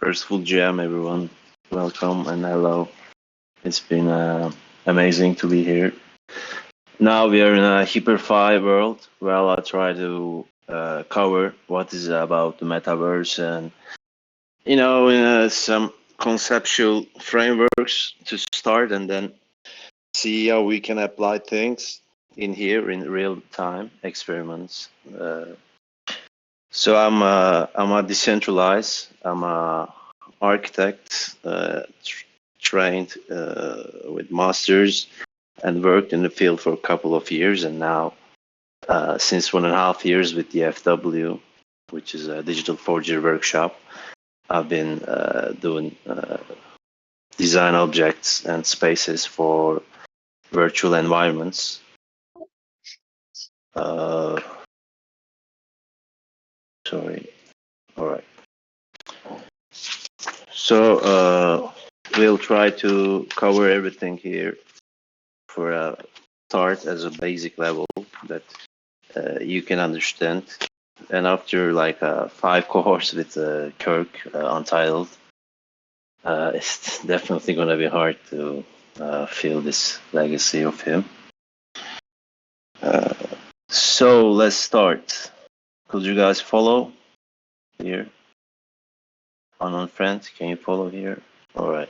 First full jam, everyone. Welcome and hello. It's been amazing to be here. Now we are in a HyperFi world. Well, I try to cover what is about the metaverse and, some conceptual frameworks to start and then see how we can apply things in here in real time experiments. So I'm a decentralized. I'm a architect trained with masters and worked in the field for a couple of years, and now since 1.5 years with the FW, which is a digital forgery workshop, I've been doing design objects and spaces for virtual environments. Sorry. All right. So we'll try to cover everything here for a start as a basic level that you can understand. And after like 5 cohorts with Kirk Untitled, it's definitely going to be hard to feel this legacy of him. So let's start. Could you guys follow here? Unknown friend, can you follow here? All right.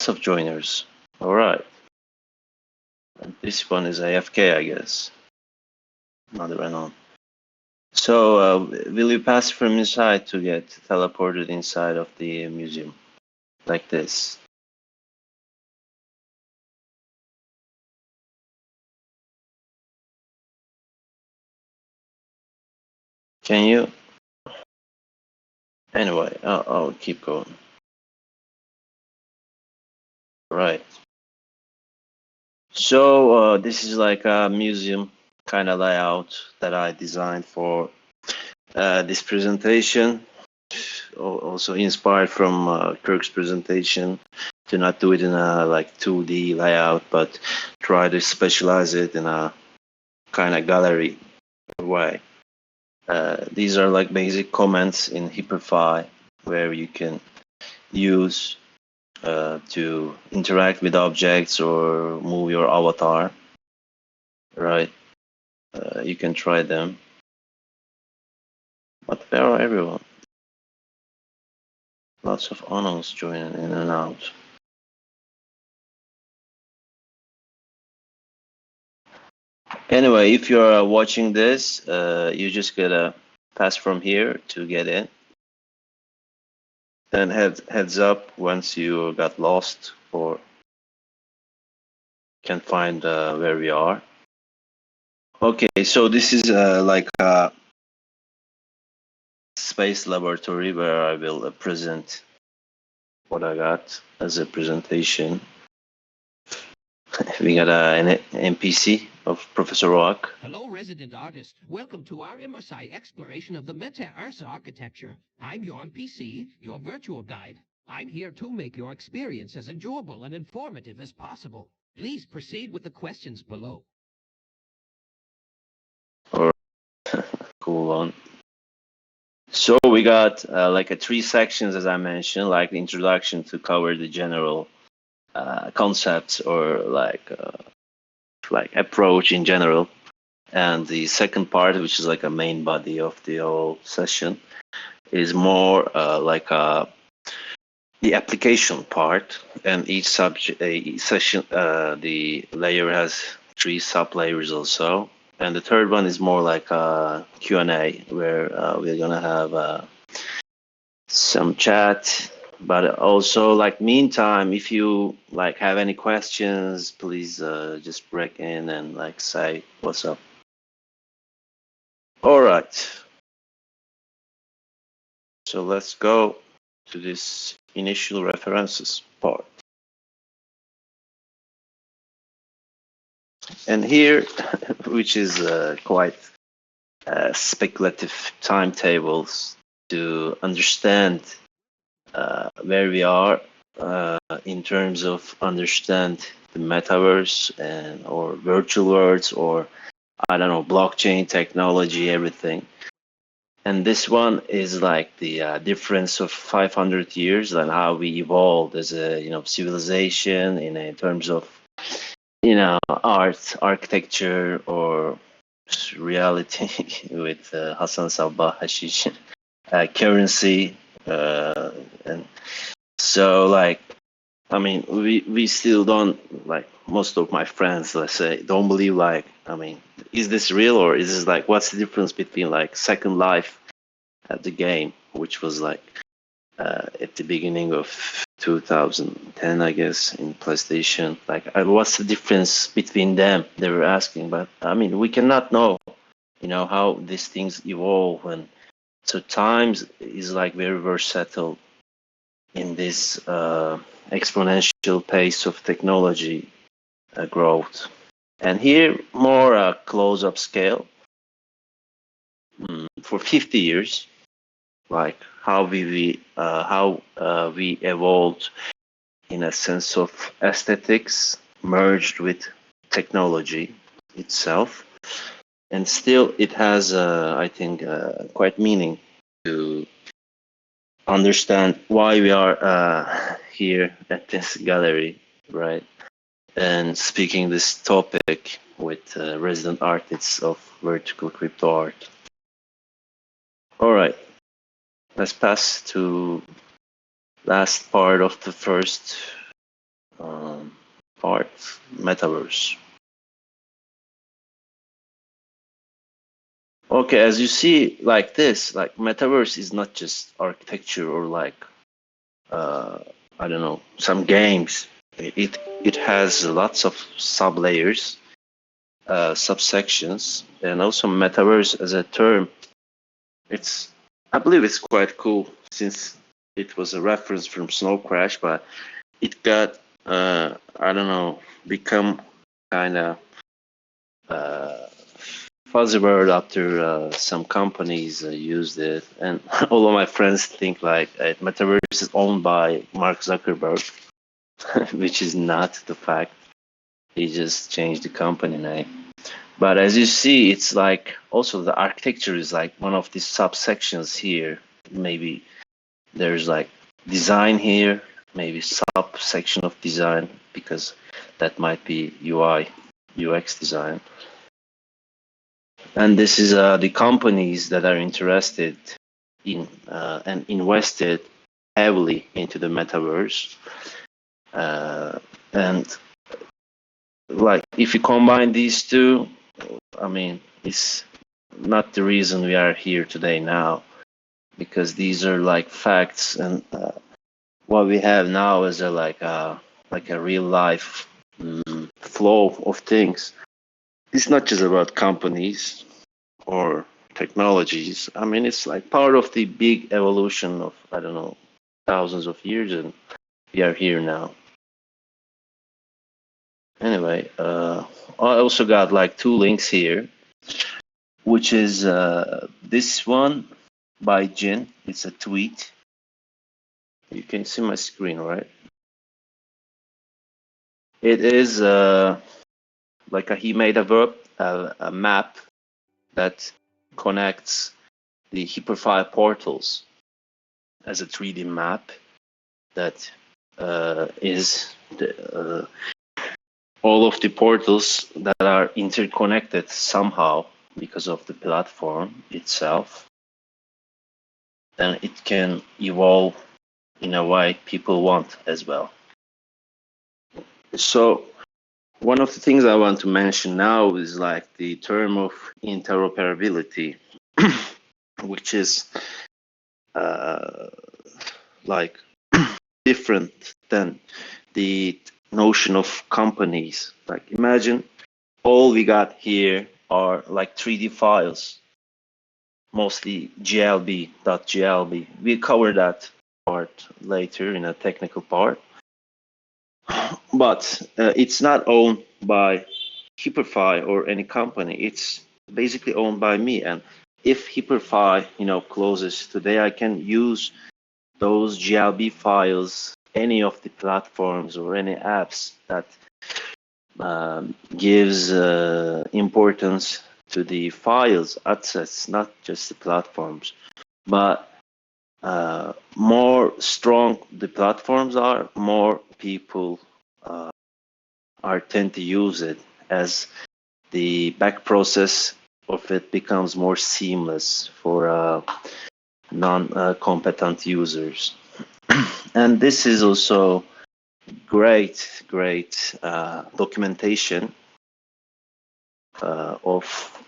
Of joiners. All right. And this one is AFK, I guess. Another unknown. So, will you pass from inside to get teleported inside of the museum? Like this. Can you? Anyway, I'll keep going. Right. So, this is like a museum kind of layout that I designed for this presentation. Also inspired from Kirk's presentation to not do it in a like 2D layout, but try to specialize it in a kind of gallery way. These are like basic comments in HyperFi where you can use to interact with objects or move your avatar, right? You can try them. But where are everyone? Lots of unknowns joining in and out. Anyway, if you're watching this, you just gotta pass from here to get in. Then heads up once you got lost or can find where we are. Okay, so this is like a space laboratory where I will present what I got as a presentation. We got an NPC of Professor Rock. Hello, resident artist. Welcome to our MSI exploration of the Metaverse architecture. I'm your NPC, your virtual guide. I'm here to make your experience as enjoyable and informative as possible. Please proceed with the questions below. Or cool one. So we got like 3 sections, as I mentioned, like the introduction to cover the general concepts or like approach in general, and the second part, which is like a main body of the whole session, is more like the application part, and each subject session the layer has 3 sub layers also. And the third one is more like a Q&A where we're gonna have some chat, but also like meantime, if you like have any questions, please just break in and like say what's up. All right. So let's go to this initial references part. And here, which is quite speculative timetables, to understand where we are in terms of understand the metaverse and or virtual worlds or I don't know blockchain technology, everything. And this one is like the difference of 500 years and how we evolved as a civilization in terms of art, architecture, or reality with Hassan Sabbah Hashish, currency, and so like I mean we still don't like most of my friends, let's say, don't believe like I mean is this real or is this like what's the difference between like Second Life at the game, which was like at the beginning of 2010, I guess, in PlayStation. Like, what's the difference between them? They were asking, but I mean, we cannot know, how these things evolve, and so times is like very versatile in this exponential pace of technology growth. And here, more close-up scale for 50 years, like how we evolved in a sense of aesthetics merged with technology itself, and still it has I think quite meaning to understand why we are here at this gallery, right, and speaking this topic with resident artists of vertical crypto art. All right, let's pass to last part of the first part, Metaverse. Okay, as you see, like this, like Metaverse is not just architecture or like I don't know, some games. It has lots of sub layers, subsections, and also Metaverse as a term. I believe it's quite cool since it was a reference from Snow Crash, but it got I don't know, become kind of fuzzy word after some companies used it, and all of my friends think like Metaverse is owned by Mark Zuckerberg, which is not the fact. He just changed the company name. But as you see, it's like also the architecture is like one of these subsections here. Maybe there's like design here, maybe subsection of design, because that might be UI, UX design. And this is the companies that are interested in and invested heavily into the metaverse. And like if you combine these two, I mean, it's not the reason we are here today now, because these are like facts, and what we have now is like a real life flow of things. It's not just about companies or technologies. I mean, it's like part of the big evolution of, I don't know, thousands of years, and we are here now. Anyway, I also got like two links here, which is this one by Jin. It's a tweet. You can see my screen, right? It is like he made a map that connects the hyperfile portals as a 3D map that is all of the portals that are interconnected somehow because of the platform itself. And it can evolve in a way people want as well. So one of the things I want to mention now is like the term of interoperability, which is like different than the notion of companies. Like imagine all we got here are like 3D files, mostly GLB.glb. We'll cover that part later in a technical part. But it's not owned by Hyperfy or any company. It's basically owned by me, and if Hyperfi, closes today, I can use those GLB files, any of the platforms or any apps that gives importance to the files access, not just the platforms. But more strong the platforms are, more people are tend to use it, as the back process of it becomes more seamless for non-competent users. And this is also great documentation of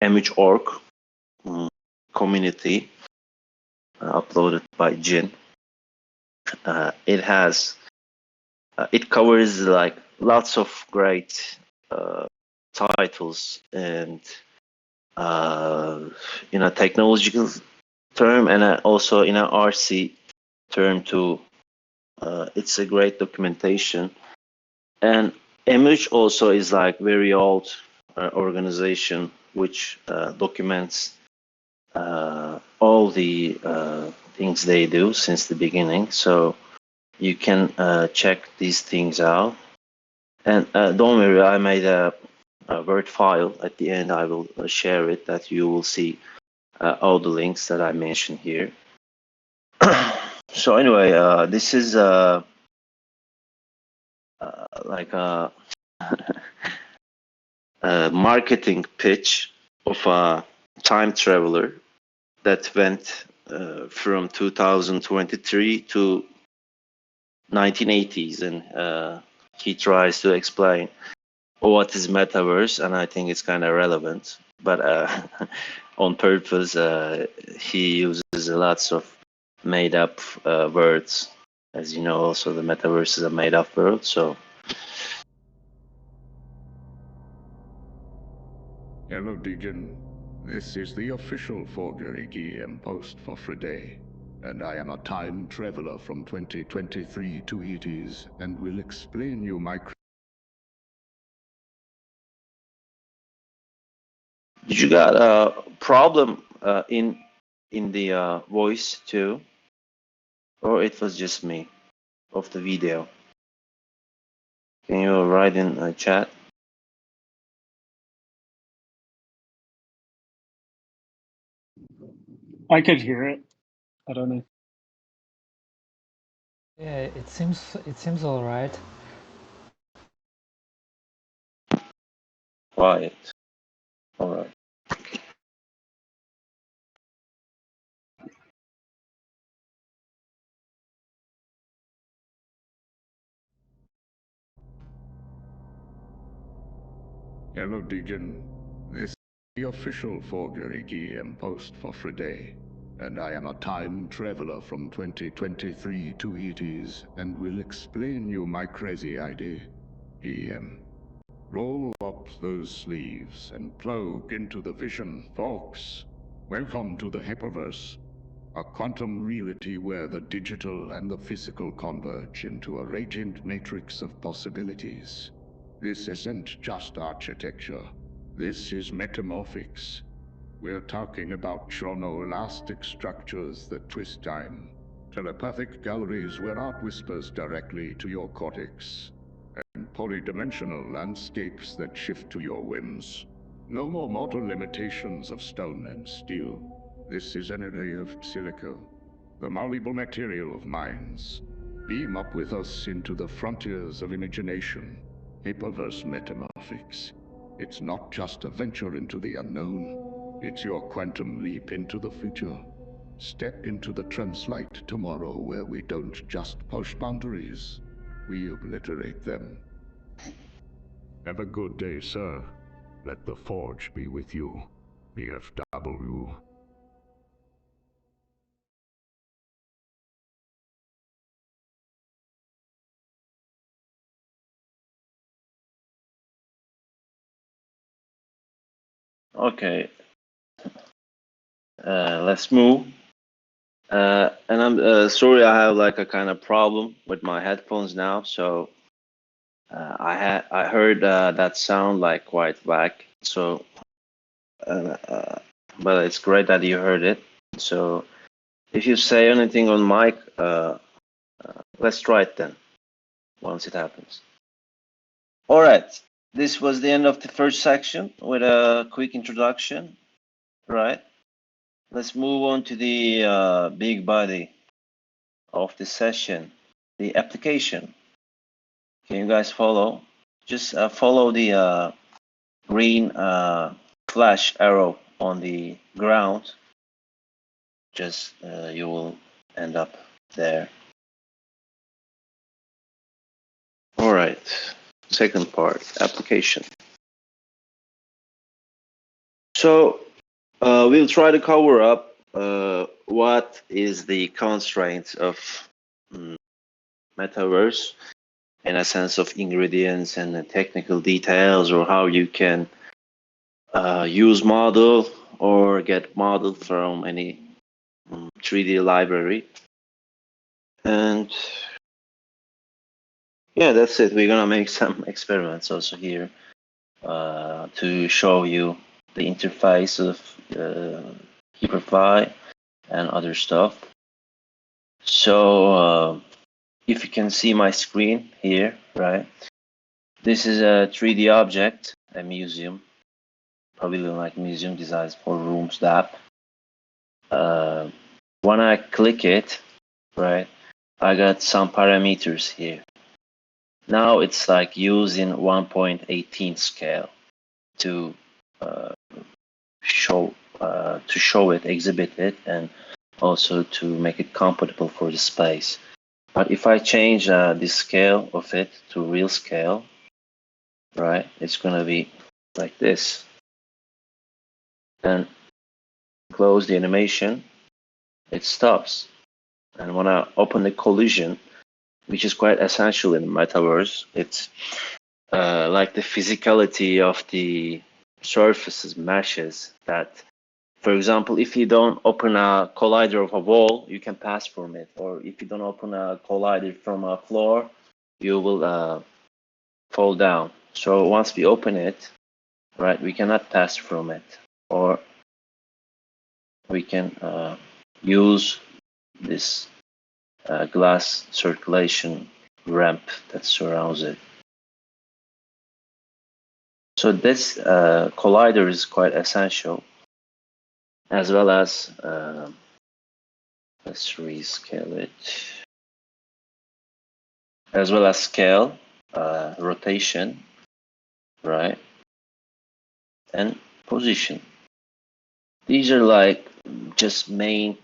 image.org community uploaded by Jin. It covers like lots of great titles and in a technological term and also in an RC term too. It's a great documentation. And Image also is like very old organization which documents all the things they do since the beginning. So you can check these things out. And don't worry, I made a Word file. At the end, I will share it that you will see all the links that I mentioned here. So anyway, this is like a marketing pitch of a time traveler that went from 2023 to 1980s, and he tries to explain what is metaverse, and I think it's kind of relevant, but on purpose. He uses lots of made up words. As you know, also the metaverse is a made up world, so. Hello, Deacon. This is the official forgery GM post for Friday, and I am a time traveler from 2023 to 80s, and will explain you my... Did you got a problem in the voice too, or it was just me of the video? Can you write in a chat? I could hear it. I don't know. Yeah, it seems all right. Quiet. All right. Hello, Deacon. This is the official forgery GM post for Friday, and I am a time traveler from 2023 to 80s, and will explain you my crazy ID. GM. Roll up those sleeves and plug into the vision, folks. Welcome to the Hyperverse, a quantum reality where the digital and the physical converge into a radiant matrix of possibilities. This isn't just architecture. This is metamorphics. We're talking about chronoelastic structures that twist time, telepathic galleries where art whispers directly to your cortex, and polydimensional landscapes that shift to your whims. No more mortal limitations of stone and steel. This is an array of silica, the malleable material of minds. Beam up with us into the frontiers of imagination. Hyperverse metamorphics. It's not just a venture into the unknown. It's your quantum leap into the future. Step into the translight tomorrow where we don't just push boundaries. We obliterate them. Have a good day, sir. Let the Forge be with you. BFW. Okay. Let's move. And I'm sorry, I have like a kind of problem with my headphones now, so I heard that sound like quite black. So but it's great that you heard it. So if you say anything on mic, let's try it then, once it happens. All right, this was the end of the first section with a quick introduction, right? Let's move on to the big body of the session, the application. Can you guys follow? Just follow the green flash arrow on the ground. Just you will end up there. All right, second part, application. So we'll try to cover up what is the constraints of Metaverse in a sense of ingredients and the technical details, or how you can use model or get model from any 3D library. And yeah, that's it. We're gonna make some experiments also here to show you the interface of Hyperfly and other stuff. So if you can see my screen here, right? This is a 3D object, a museum, pavilion-like museum designed for rooms app. When I click it, right, I got some parameters here. Now it's like using 1.18 scale to show it, exhibit it, and also to make it compatible for the space. But if I change the scale of it to real scale, right, it's gonna be like this. And close the animation, it stops. And when I open the collision, which is quite essential in Metaverse, it's like the physicality of the surfaces meshes that, for example, if you don't open a collider of a wall, you can pass from it. Or if you don't open a collider from a floor, you will fall down. So once we open it, right, we cannot pass from it. Or we can use this glass circulation ramp that surrounds it. So this collider is quite essential, as well as let's rescale it, as well as scale, rotation, right, and position. These are like just main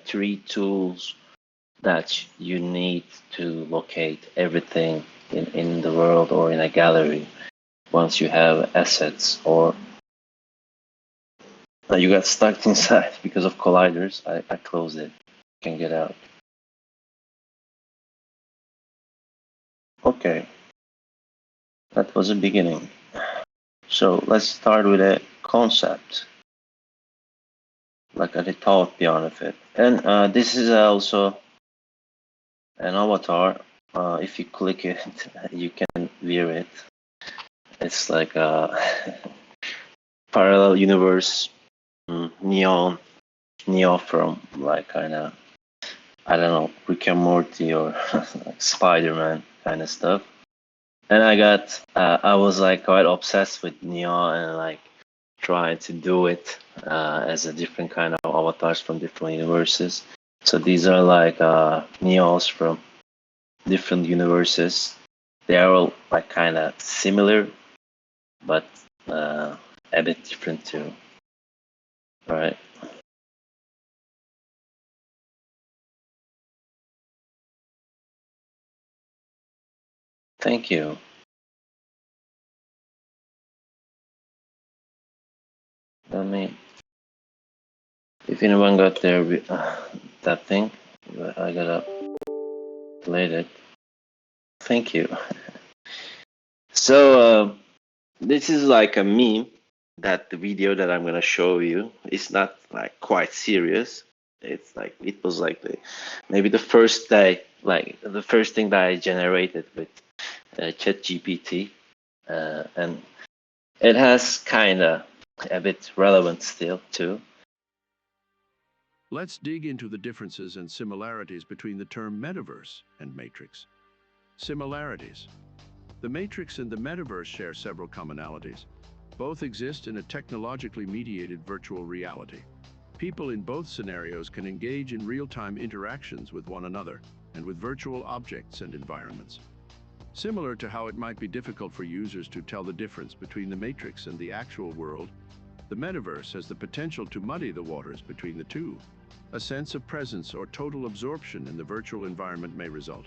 three tools that you need to locate everything in the world or in a gallery. Once you have assets, or you got stuck inside because of colliders, I closed it. You can get out. Okay, that was the beginning. So let's start with a concept, like the thought beyond of it. And this is also an avatar. If you click it, you can wear it. It's like a parallel universe, Neo from like kind of, I don't know, Rick and Morty or like Spider-Man kind of stuff. And I was like quite obsessed with Neo and like trying to do it as a different kind of avatars from different universes. So these are like Neos from different universes. They are all like kind of similar, but a bit different too. All right. Thank you. Let me. If anyone got there, that thing, I gotta delete it. Thank you. So this is like a meme that the video that I'm gonna show you is not like quite serious. It's like it was like maybe the first day, like the first thing that I generated with ChatGPT, and it has kind of a bit relevant still too. Let's dig into the differences and similarities between the term metaverse and matrix. Similarities. The matrix and the metaverse share several commonalities. Both exist in a technologically mediated virtual reality. People in both scenarios can engage in real-time interactions with one another and with virtual objects and environments. Similar to how it might be difficult for users to tell the difference between the matrix and the actual world, the metaverse has the potential to muddy the waters between the two. A sense of presence or total absorption in the virtual environment may result.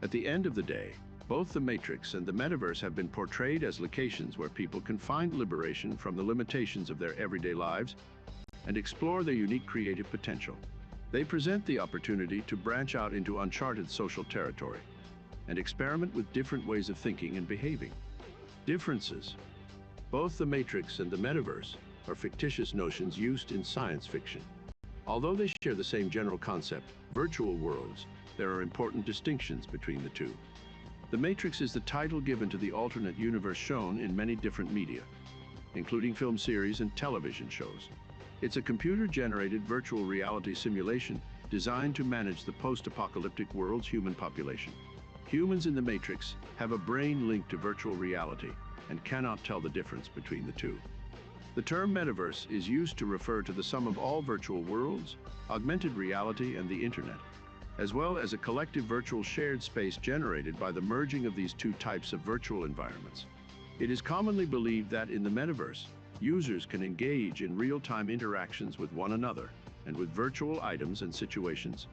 At the end of the day, both the matrix and the metaverse have been portrayed as locations where people can find liberation from the limitations of their everyday lives and explore their unique creative potential. They present the opportunity to branch out into uncharted social territory and experiment with different ways of thinking and behaving. Differences. Both the matrix and the metaverse are fictitious notions used in science fiction. Although they share the same general concept, virtual worlds, there are important distinctions between the two. The matrix is the title given to the alternate universe shown in many different media, including film series and television shows. It's a computer-generated virtual reality simulation designed to manage the post-apocalyptic world's human population. Humans in the matrix have a brain linked to virtual reality and cannot tell the difference between the two. The term metaverse is used to refer to the sum of all virtual worlds, augmented reality, and the internet, as well as a collective virtual shared space generated by the merging of these two types of virtual environments. It is commonly believed that in the metaverse, users can engage in real-time interactions with one another and with virtual items and situations.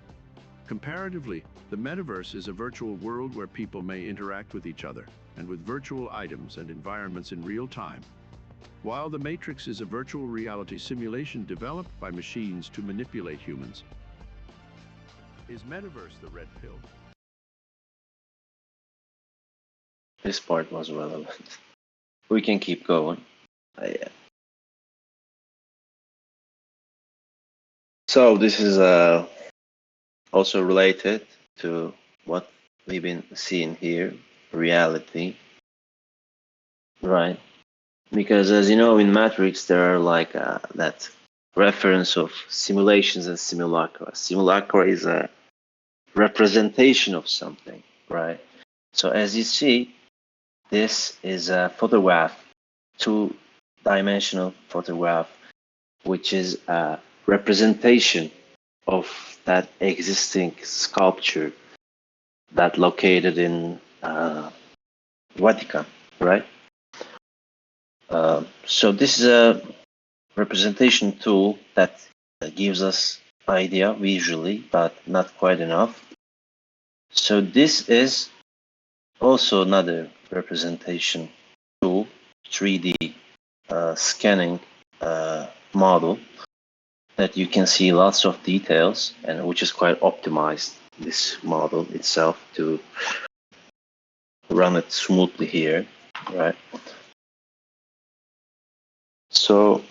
Comparatively, the metaverse is a virtual world where people may interact with each other and with virtual items and environments in real time, while the matrix is a virtual reality simulation developed by machines to manipulate humans. Is metaverse the red pill? This part was relevant. We can keep going. Yeah. So this is also related to what we've been seeing here, reality, right? Because as you know, in Matrix, there are like that reference of simulations and simulacra. Simulacra is a representation of something, right? So as you see, this is a photograph, two-dimensional photograph, which is a representation of that existing sculpture that located in Vatican, right? So this is a representation tool that gives us idea visually, but not quite enough. So this is also another representation tool, 3D scanning model that you can see lots of details, and which is quite optimized, this model itself, to run it smoothly here, right? So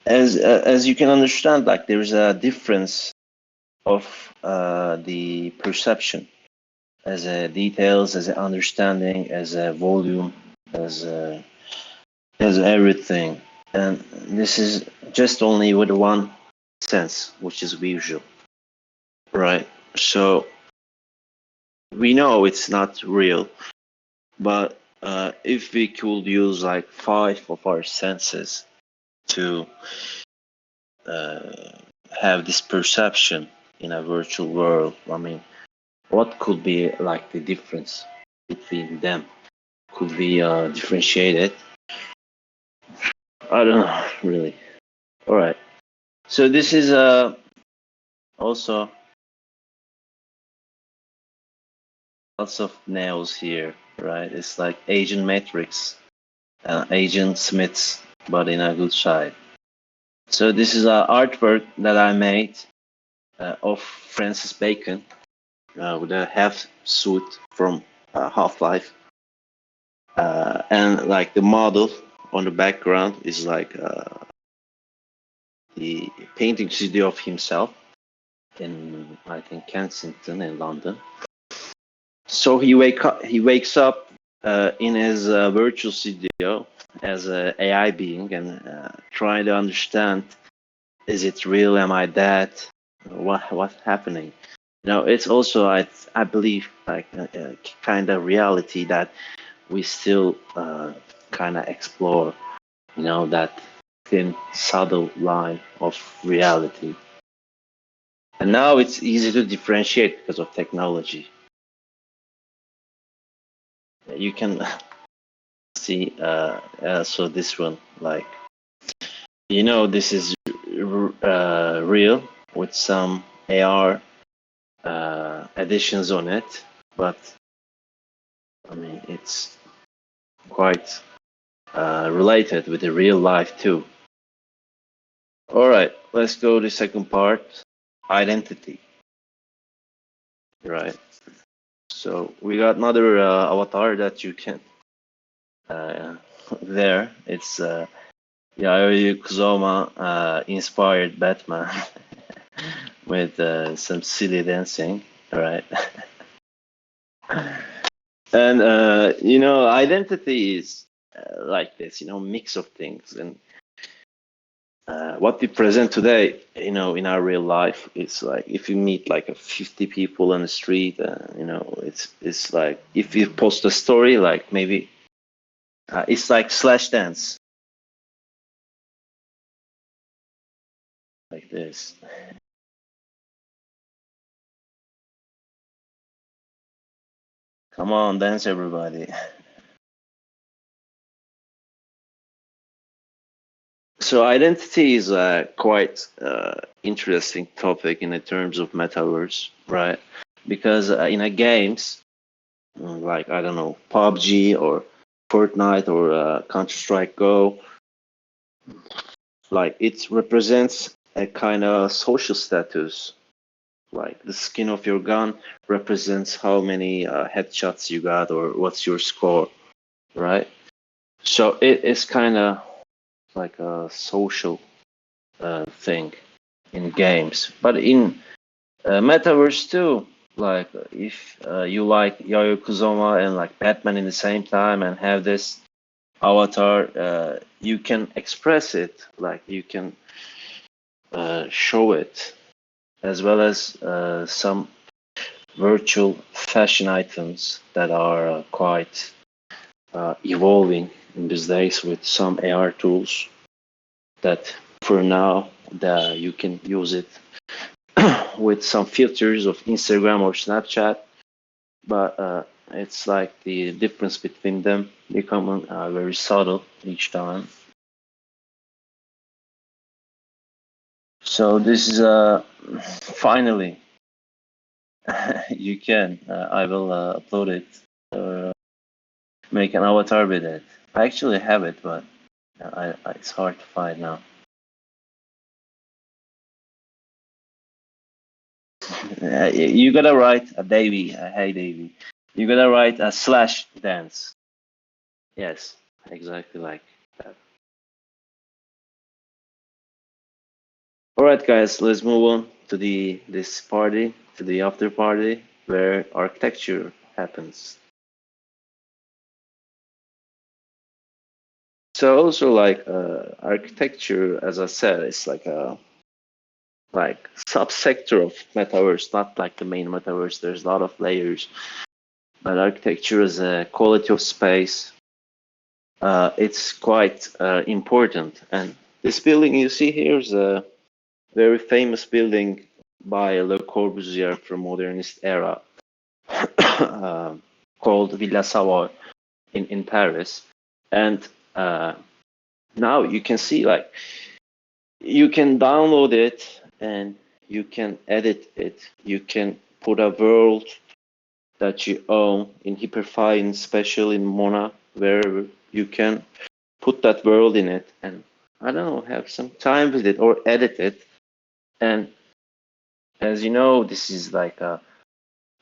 as you can understand, like there's a difference of the perception as a details, as an understanding, as a volume, as everything, and this is just only with one sense, which is visual, right? So we know it's not real, but if we could use like 5 of our senses to have this perception in a virtual world, I mean, what could be like the difference between them? Could be differentiated? I don't know, really. All right. So this is also lots of nails here, right? It's like Agent Matrix, Agent Smith's, but in a good side. So this is an artwork that I made of Francis Bacon with a half suit from Half-Life, and like the model on the background is like the painting studio of himself in, I think, Kensington in London. So he wakes up in his virtual studio as an AI being and trying to understand, is it real? Am I that? What's happening? It's also I believe like a kind of reality that we still kind of explore. That thin, subtle line of reality. And now it's easy to differentiate because of technology. You can see, so this one, like, this is real with some AR additions on it, but I mean, it's quite related with the real life too. All right, let's go to the second part, identity. Right. So we got another avatar that you can there. It's Yayoi Kusama inspired Batman with some silly dancing, right? And identity is like this, mix of things. And what we present today, in our real life, it's like if you meet like 50 people on the street, it's like if you post a story, like maybe it's like slash dance, like this. Come on, dance, everybody. So identity is a quite interesting topic in the terms of metaverse, right? Because in a games, like I don't know, PUBG or Fortnite or Counter-Strike Go, like it represents a kind of social status. Like the skin of your gun represents how many headshots you got or what's your score, right? So it is kind of like a social thing in games, but in metaverse too. Like if you like Yayo Kuzoma and like Batman in the same time and have this avatar, you can express it, like you can show it, as well as some virtual fashion items that are quite evolving in these days with some AR tools that for now you can use it with some filters of Instagram or Snapchat, but it's like the difference between them becoming very subtle each time. So this is finally you can. I will upload it or make an avatar with it. I actually have it, but it's hard to find now. You gotta write a Davy, hey Davy. You gotta write a slash dance. Yes, exactly like that. All right, guys, let's move on to this party, to the after party where architecture happens. So also like architecture, as I said, it's like a subsector of metaverse, not like the main metaverse. There's a lot of layers, but architecture is a quality of space. It's quite important. And this building you see here is a very famous building by Le Corbusier from modernist era, called Villa Savoy in Paris. And now you can see, like, you can download it and you can edit it. You can put a world that you own in Hyperfine, special in Mona, wherever you can put that world in it and I don't know, have some time with it or edit it. And as you know, this is like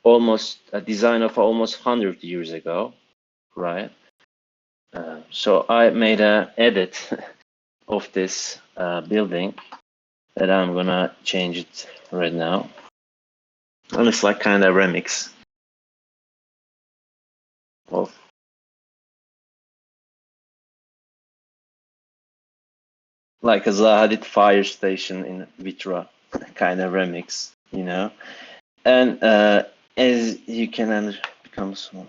almost a design of almost 100 years ago, right? So I made an edit of this building that I'm gonna change it right now. And it's like kind of remix of like a Zahadid fire station in Vitra kind of remix, you know. And as you can become small.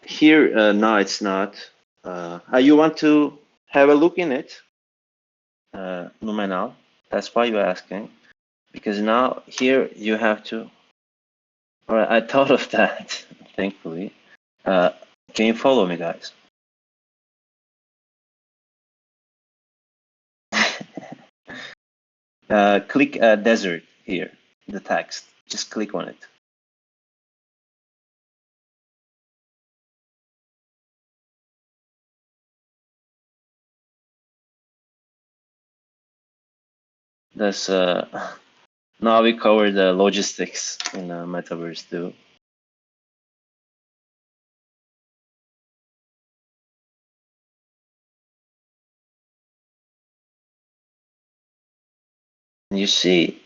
Here, no, it's not. You want to have a look in it, Numenal? That's why you're asking. Because now here you have to. All right, I thought of that, thankfully. Can you follow me, guys? Click desert here, the text. Just click on it. That's now we cover the logistics in Metaverse too. You see,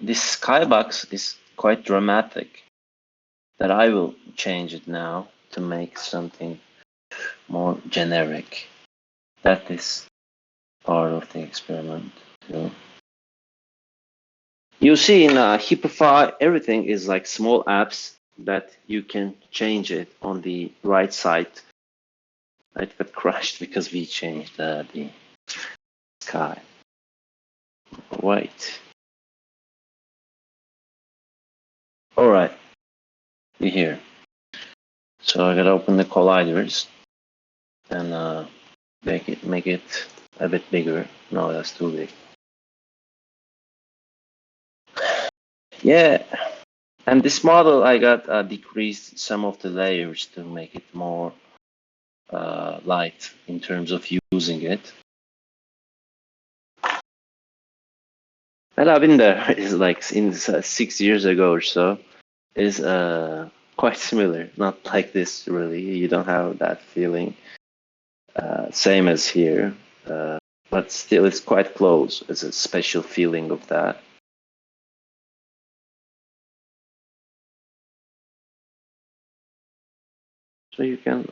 this skybox is quite dramatic. That I will change it now to make something more generic. That is part of the experiment too. You see in Hippify, everything is like small apps that you can change it on the right side. It got crashed because we changed the sky. Wait. All right, you here. So I gotta open the colliders and make it a bit bigger. No, that's too big. Yeah, and this model I got decreased some of the layers to make it more light in terms of using it. And I've been there. It's like since 6 years ago or so. Is quite similar. Not like this really. You don't have that feeling. Same as here, but still it's quite close. It's a special feeling of that. So you can,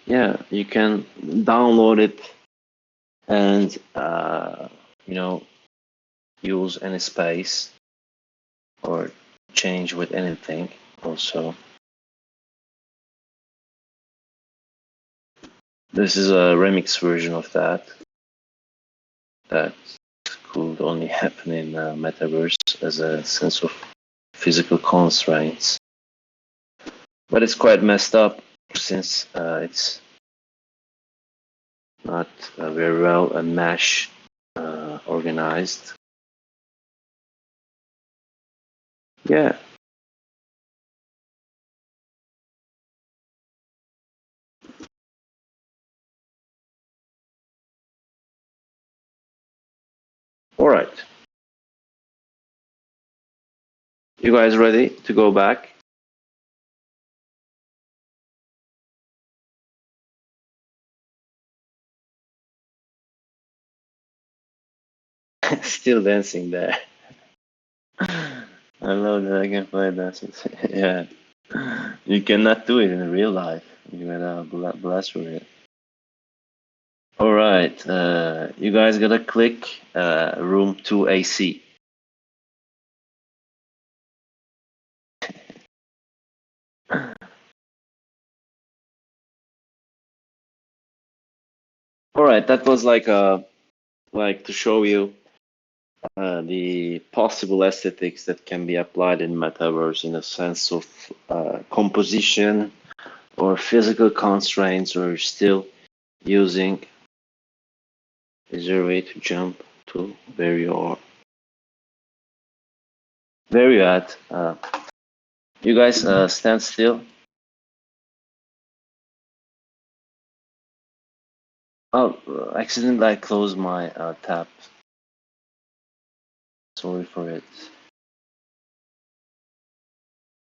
yeah, you can download it and you know, use any space or change with anything also. This is a remix version of that. That could only happen in Metaverse as a sense of physical constraints. But it's quite messed up since it's not very well and mesh organized. Yeah. All right. You guys ready to go back? Still dancing there. I love that I can play dancing. Yeah. You cannot do it in real life. You gotta blast for it. All right. You guys gotta click room 2AC. All right. That was like to show you the possible aesthetics that can be applied in Metaverse in a sense of composition or physical constraints, or still using. Is there a way to jump to where you are? Where you at? You guys stand still. Oh, accidentally I closed my tab. Sorry for it.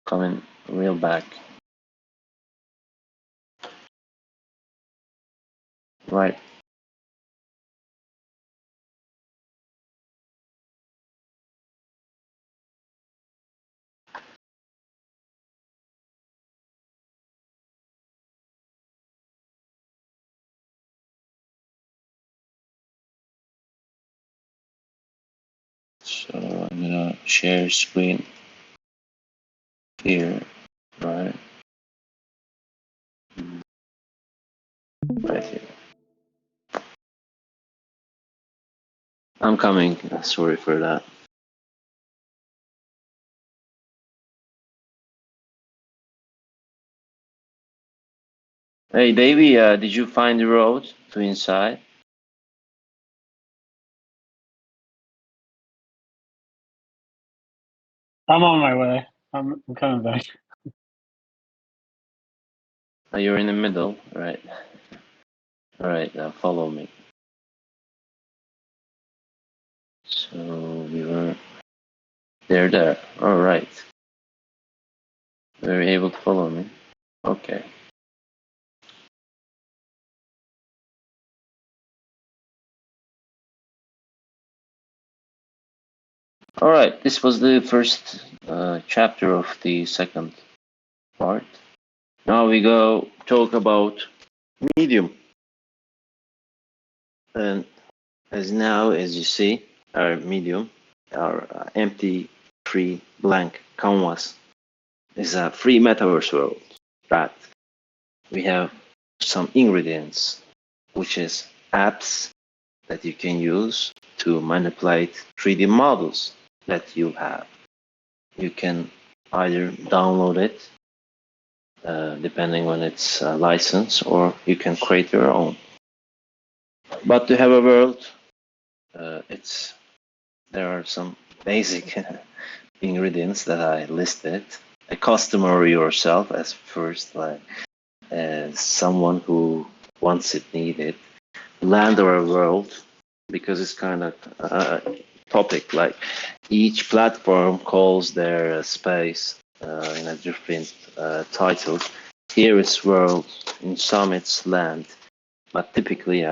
Coming real back. Right. So I'm gonna share screen here, right? Right here. I'm coming. Sorry for that. Hey, Davey, did you find the road to inside? I'm on my way. I'm coming back. You're in the middle, right? All right, follow me. So we were there. All right. Were you able to follow me? Okay. All right. This was the first chapter of the second part. Now we go talk about medium. And as you see, our medium, our empty, free, blank canvas is a free metaverse world that we have some ingredients, which is apps that you can use to manipulate 3D models that you have. You can either download it, depending on its license, or you can create your own. But to have a world, there are some basic ingredients that I listed. A customer yourself as first, like as someone who wants it, need it. Land or a world, because it's kind of topic. Like each platform calls their space in a different title. Here it's world, in some it's land, but typically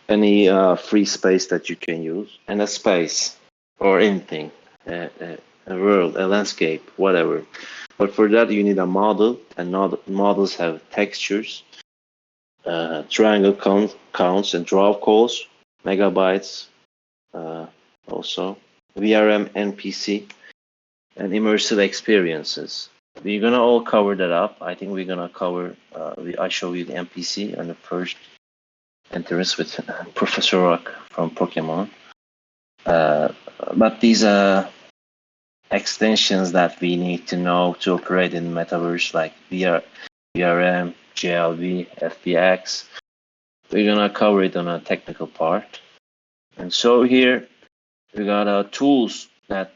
any free space that you can use, and a space or anything, a world, a landscape, whatever. But for that you need a model, and models have textures, triangle counts and draw calls, megabytes, also VRM, NPC, and immersive experiences. We're gonna all cover that up. I think we're gonna cover. I show you the NPC and the first entrance with Professor Rock from Pokemon. But these are extensions that we need to know to operate in Metaverse, like VRM, GLB, FBX. We're gonna cover it on a technical part. And so here we got tools that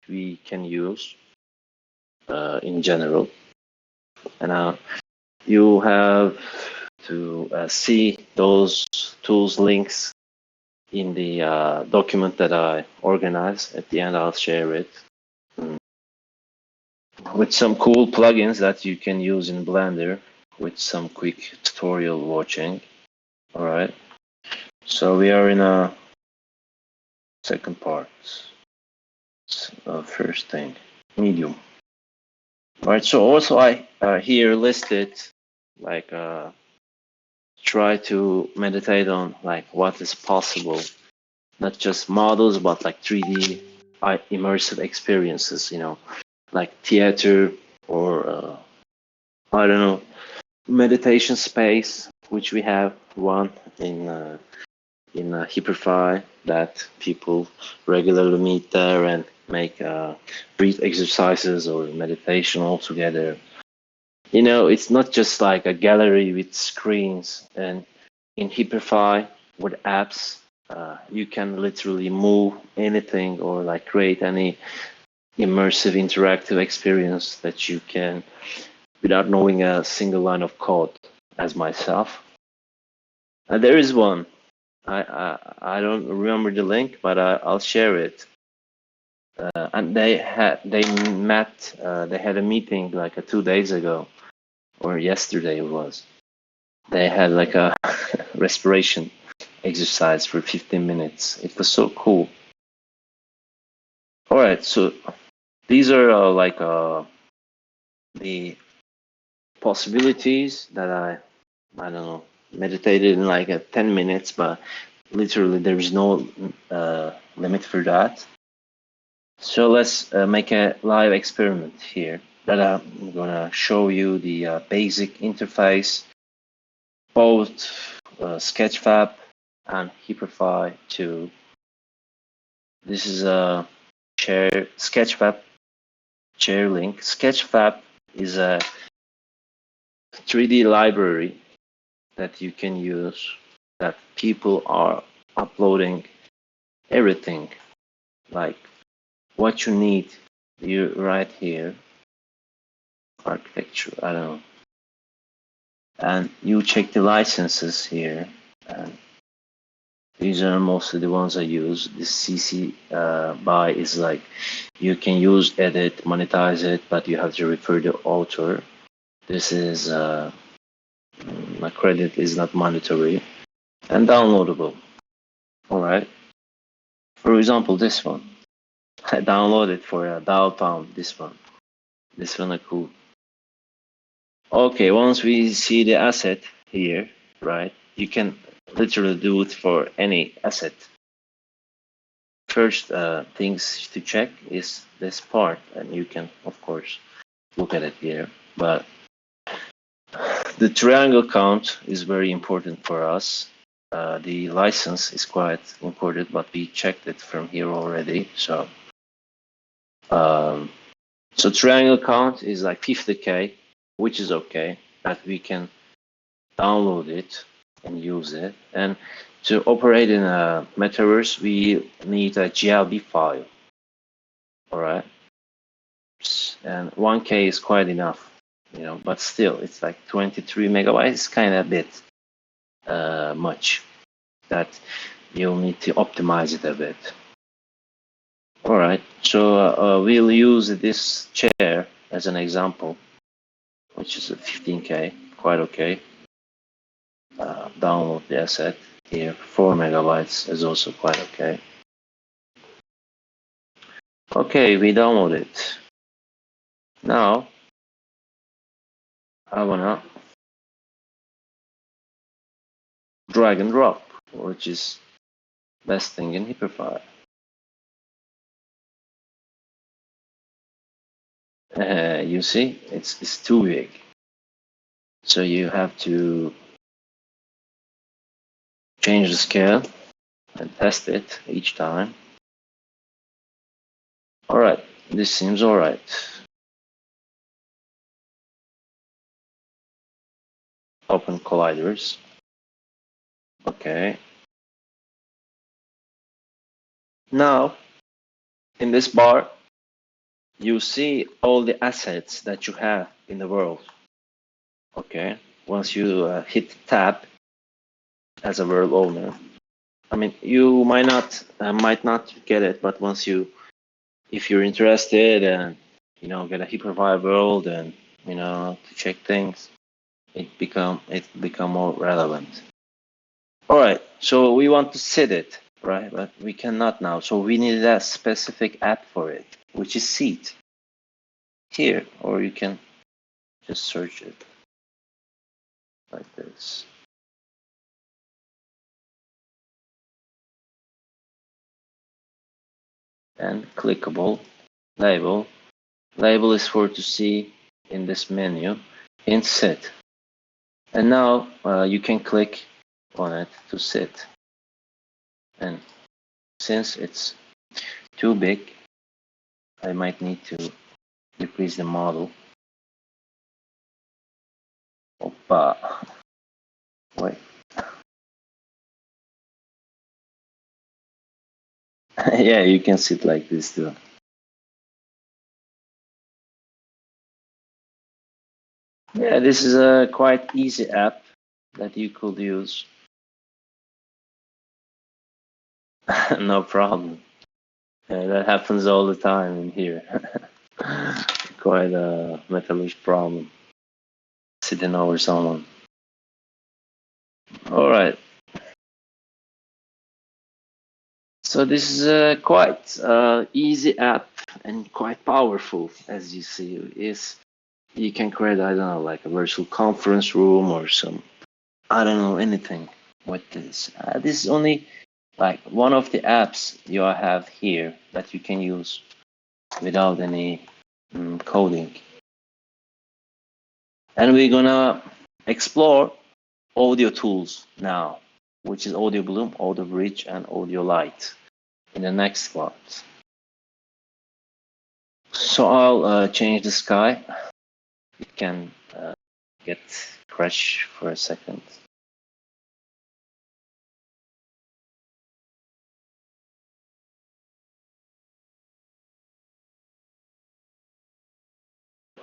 we can use in general. And you have to see those tools links in the document that I organized. At the end, I'll share it with some cool plugins that you can use in Blender with some quick tutorial watching. All right. So we are in a second part. First thing, medium. All right. So also I here listed like try to meditate on like what is possible, not just models, but like 3D immersive experiences, like theater or I don't know, meditation space, which we have one in Hyperfi that people regularly meet there and make breath exercises or meditation all together. It's not just like a gallery with screens. And in Hyperfi with apps, you can literally move anything or like create any immersive interactive experience that you can without knowing a single line of code, as myself. There is one. I don't remember the link, but I'll share it. And they had a meeting like 2 days ago, or yesterday it was. They had like a respiration exercise for 15 minutes. It was so cool. All right, so these are the possibilities that I don't know, meditated in like 10 minutes, but literally there is no limit for that. So let's make a live experiment here that I'm gonna show you the basic interface, both Sketchfab and Hyperfy 2. This is a Sketchfab share link. Sketchfab is a 3D library that you can use, that people are uploading everything, like what you need. You right here, architecture, I don't know, and you check the licenses here, and these are mostly the ones I use. This CC BY is like you can use, edit, monetize it, but you have to refer the author. This is my credit is not mandatory and downloadable. All right. For example, this one. I downloaded for a £1. This one are cool. Okay, once we see the asset here, right? You can literally do it for any asset. First things to check is this part, and you can of course look at it here. But the triangle count is very important for us. The license is quite important, but we checked it from here already. So triangle count is like 50K, which is okay, that we can download it and use it. And to operate in a Metaverse, we need a GLB file. All right, and 1K is quite enough, you know, but still, it's like 23 megabytes. It's kind of a bit much. That you'll need to optimize it a bit. All right, so we'll use this chair as an example, which is a 15K, quite okay. Download the asset here. 4 megabytes is also quite okay. Okay, we download it. Now I wanna drag and drop, which is best thing in Hyperfy. You see, it's too big, so you have to change the scale and test it each time. All right, this seems all right. Open colliders. Okay. Now, in this bar, you see all the assets that you have in the world. Okay. Once you hit tab as a world owner, I mean, you might not get it, but once if you're interested and get a Hyperfy world and to check things, it become more relevant. All right, so we want to set it, right? But we cannot now, so we need a specific app for it, which is Seed here, or you can just search it like this. And clickable label. Label is for to see in this menu in set. And now you can click on it to sit. And since it's too big, I might need to decrease the model. Opa. Wait. Yeah, you can sit like this too. Yeah, this is a quite easy app that you could use. No problem. That happens all the time in here. Quite a Metaverse problem. Sitting over someone. All right. So this is a quite easy app and quite powerful, as you see. You can create, I don't know, like a virtual conference room or some, I don't know, anything. with this. This is only like one of the apps you have here that you can use without any coding. And we're gonna explore audio tools now, which is Audio Bloom, Audio Bridge, and Audio Light in the next class. So I'll change the sky. It can get crash for a second.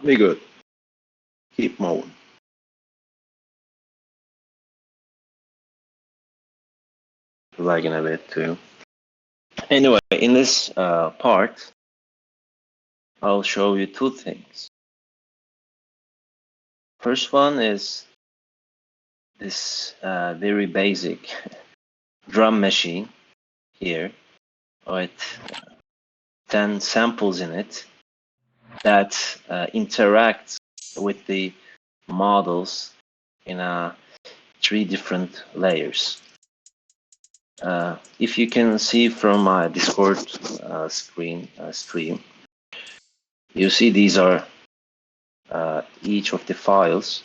Be good. Keep moving. Lagging a bit too. Anyway, in this part, I'll show you two things. First one is this very basic drum machine here with 10 samples in it that interacts with the models in 3 different layers. If you can see from my Discord stream, you see these are each of the files,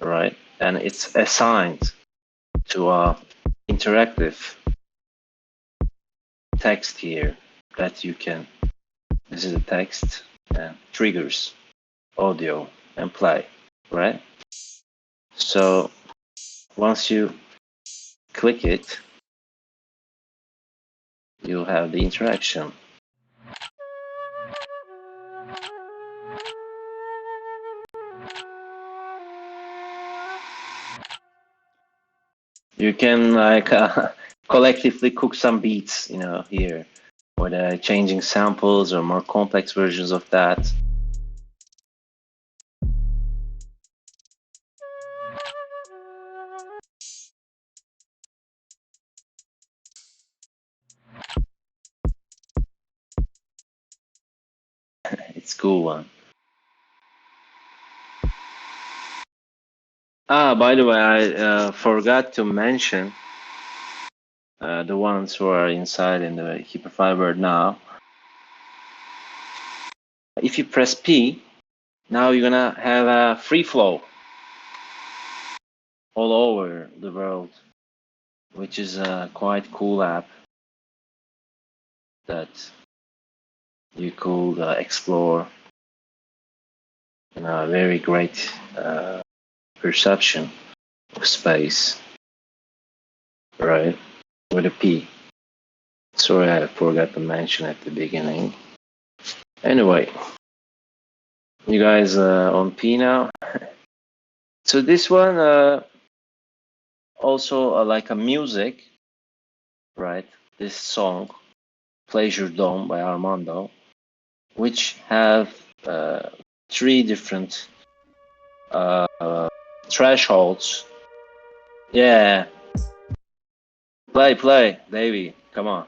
right? And it's assigned to a interactive text here that you can. This is a text and triggers, audio, and play, right? So once you click it, you have the interaction. You can like collectively cook some beats, you know, here, or changing samples or more complex versions of that. It's cool one. By the way, I forgot to mention the ones who are inside in the hyperfiber now. If you press P, now you're gonna have a free flow all over the world, which is a quite cool app that you could explore in a very great perception of space, right? With a P. Sorry, I forgot to mention at the beginning. Anyway, you guys on P now. So this one also like a music, right? This song, Pleasure Dome by Armando, which have 3 different thresholds. Yeah. Play, Davey. Come on.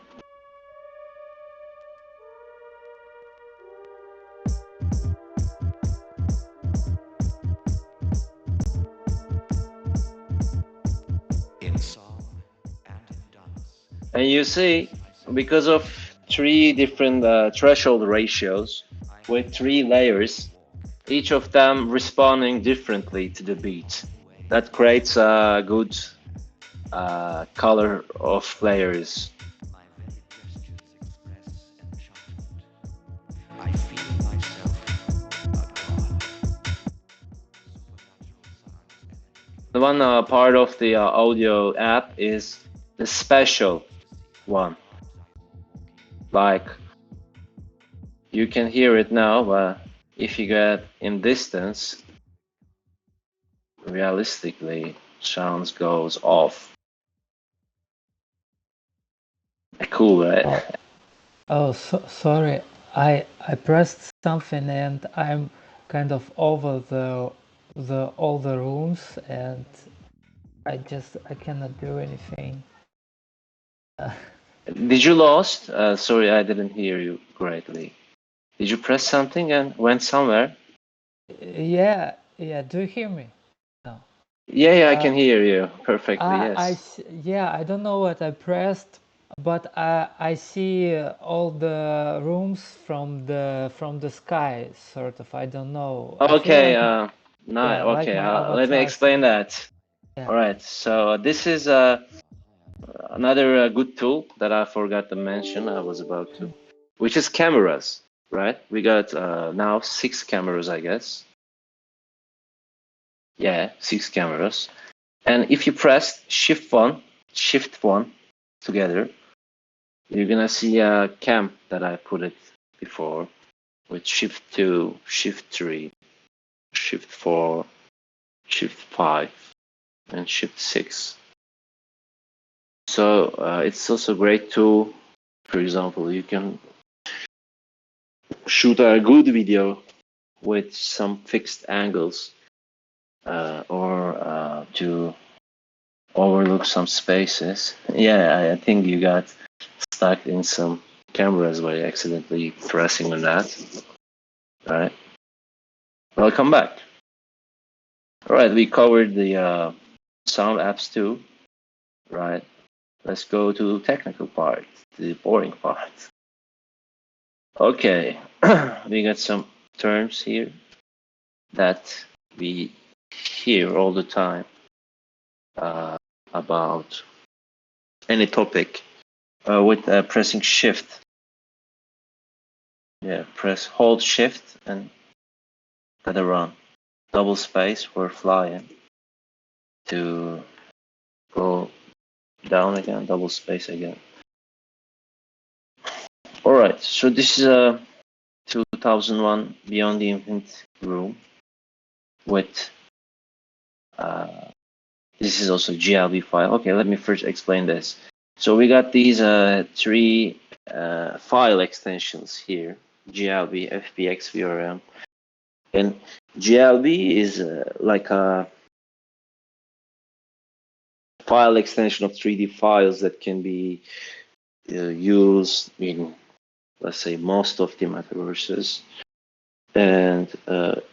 And you see, because of 3 different threshold ratios with 3 layers, each of them responding differently to the beat, that creates a good color of layers. The one part of the audio app is the special one. Like, you can hear it now, but if you get in distance, realistically, sounds goes off. Cool, right? Oh, sorry. I pressed something and I'm kind of over all the rooms and I cannot do anything. Did you lost? Sorry, I didn't hear you greatly. Did you press something and went somewhere? Yeah. Do you hear me? No. Yeah, I can hear you perfectly. Yes. Yeah, I don't know what I pressed, but I see all the rooms from the sky, sort of. I don't know. I feel Okay. like No. yeah, like Okay. my Let me avatar. explain that. Yeah. All right. So this is another good tool that I forgot to mention. I was about to, which is cameras. Right. We got now 6 cameras, I guess. Yeah, 6 cameras. And if you press shift one together, you're gonna see a cam that I put it before with shift 2, shift 3, shift 4, shift 5, and shift 6. So it's also great tool. For example, you can shoot a good video with some fixed angles or to overlook some spaces. Yeah, I think you got stuck in some cameras by accidentally pressing on that. All right. Welcome back. All right, we covered the sound apps too. Right. Let's go to the technical part, the boring part. Okay, we got some terms here that we hear all the time about any topic with pressing shift. Yeah, press hold shift and gotta run. Double space for flying to go down again, double space again. All right, so this is a 2001 Beyond the Infinite room with this is also GLB file. Okay, let me first explain this. So we got these 3 file extensions here: GLB, FBX, VRM, and GLB is like a file extension of 3D files that can be used in, let's say, most of the metaverses, and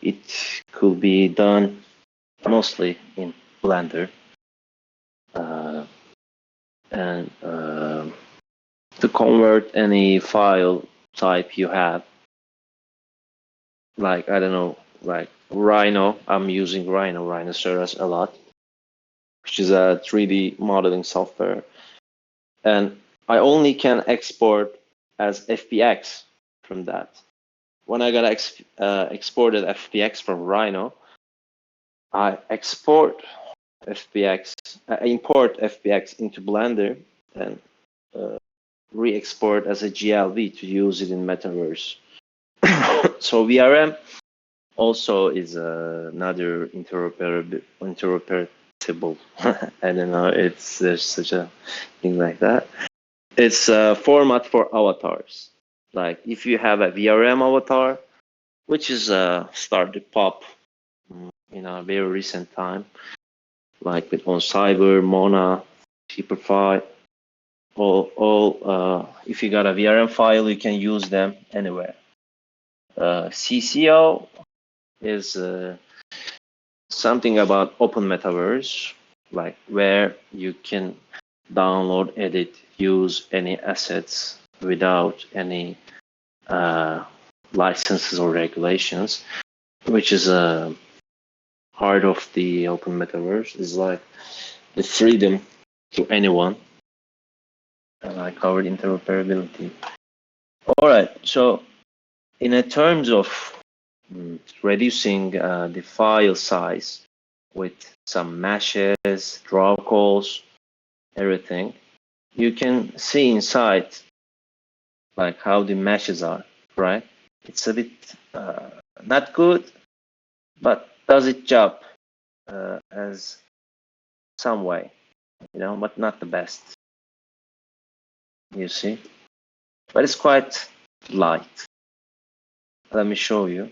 it could be done mostly in Blender, and to convert any file type you have, like, I don't know, like Rhino. I'm using Rhinoceros a lot, which is a 3D modeling software, and I only can export as FBX from that. When I got exported FBX from Rhino, I export FBX, I import FBX into Blender and re-export as a GLB to use it in Metaverse. So VRM also is another interoperable. I don't know. There's such a thing like that. It's a format for avatars. Like if you have a VRM avatar, which is started to pop in a very recent time, like with on Cyber, Mona, Superfy, all. If you got a VRM file, you can use them anywhere. CCO is something about open metaverse, like where you can download, edit, use any assets without any licenses or regulations, which is a heart of the open metaverse. Is like the freedom to anyone, and I covered interoperability. All right, so in a terms of reducing the file size with some meshes, draw calls, everything, you can see inside like how the meshes are, right? It's a bit not good, but does its job as some way, but not the best, you see. But it's quite light. Let me show you.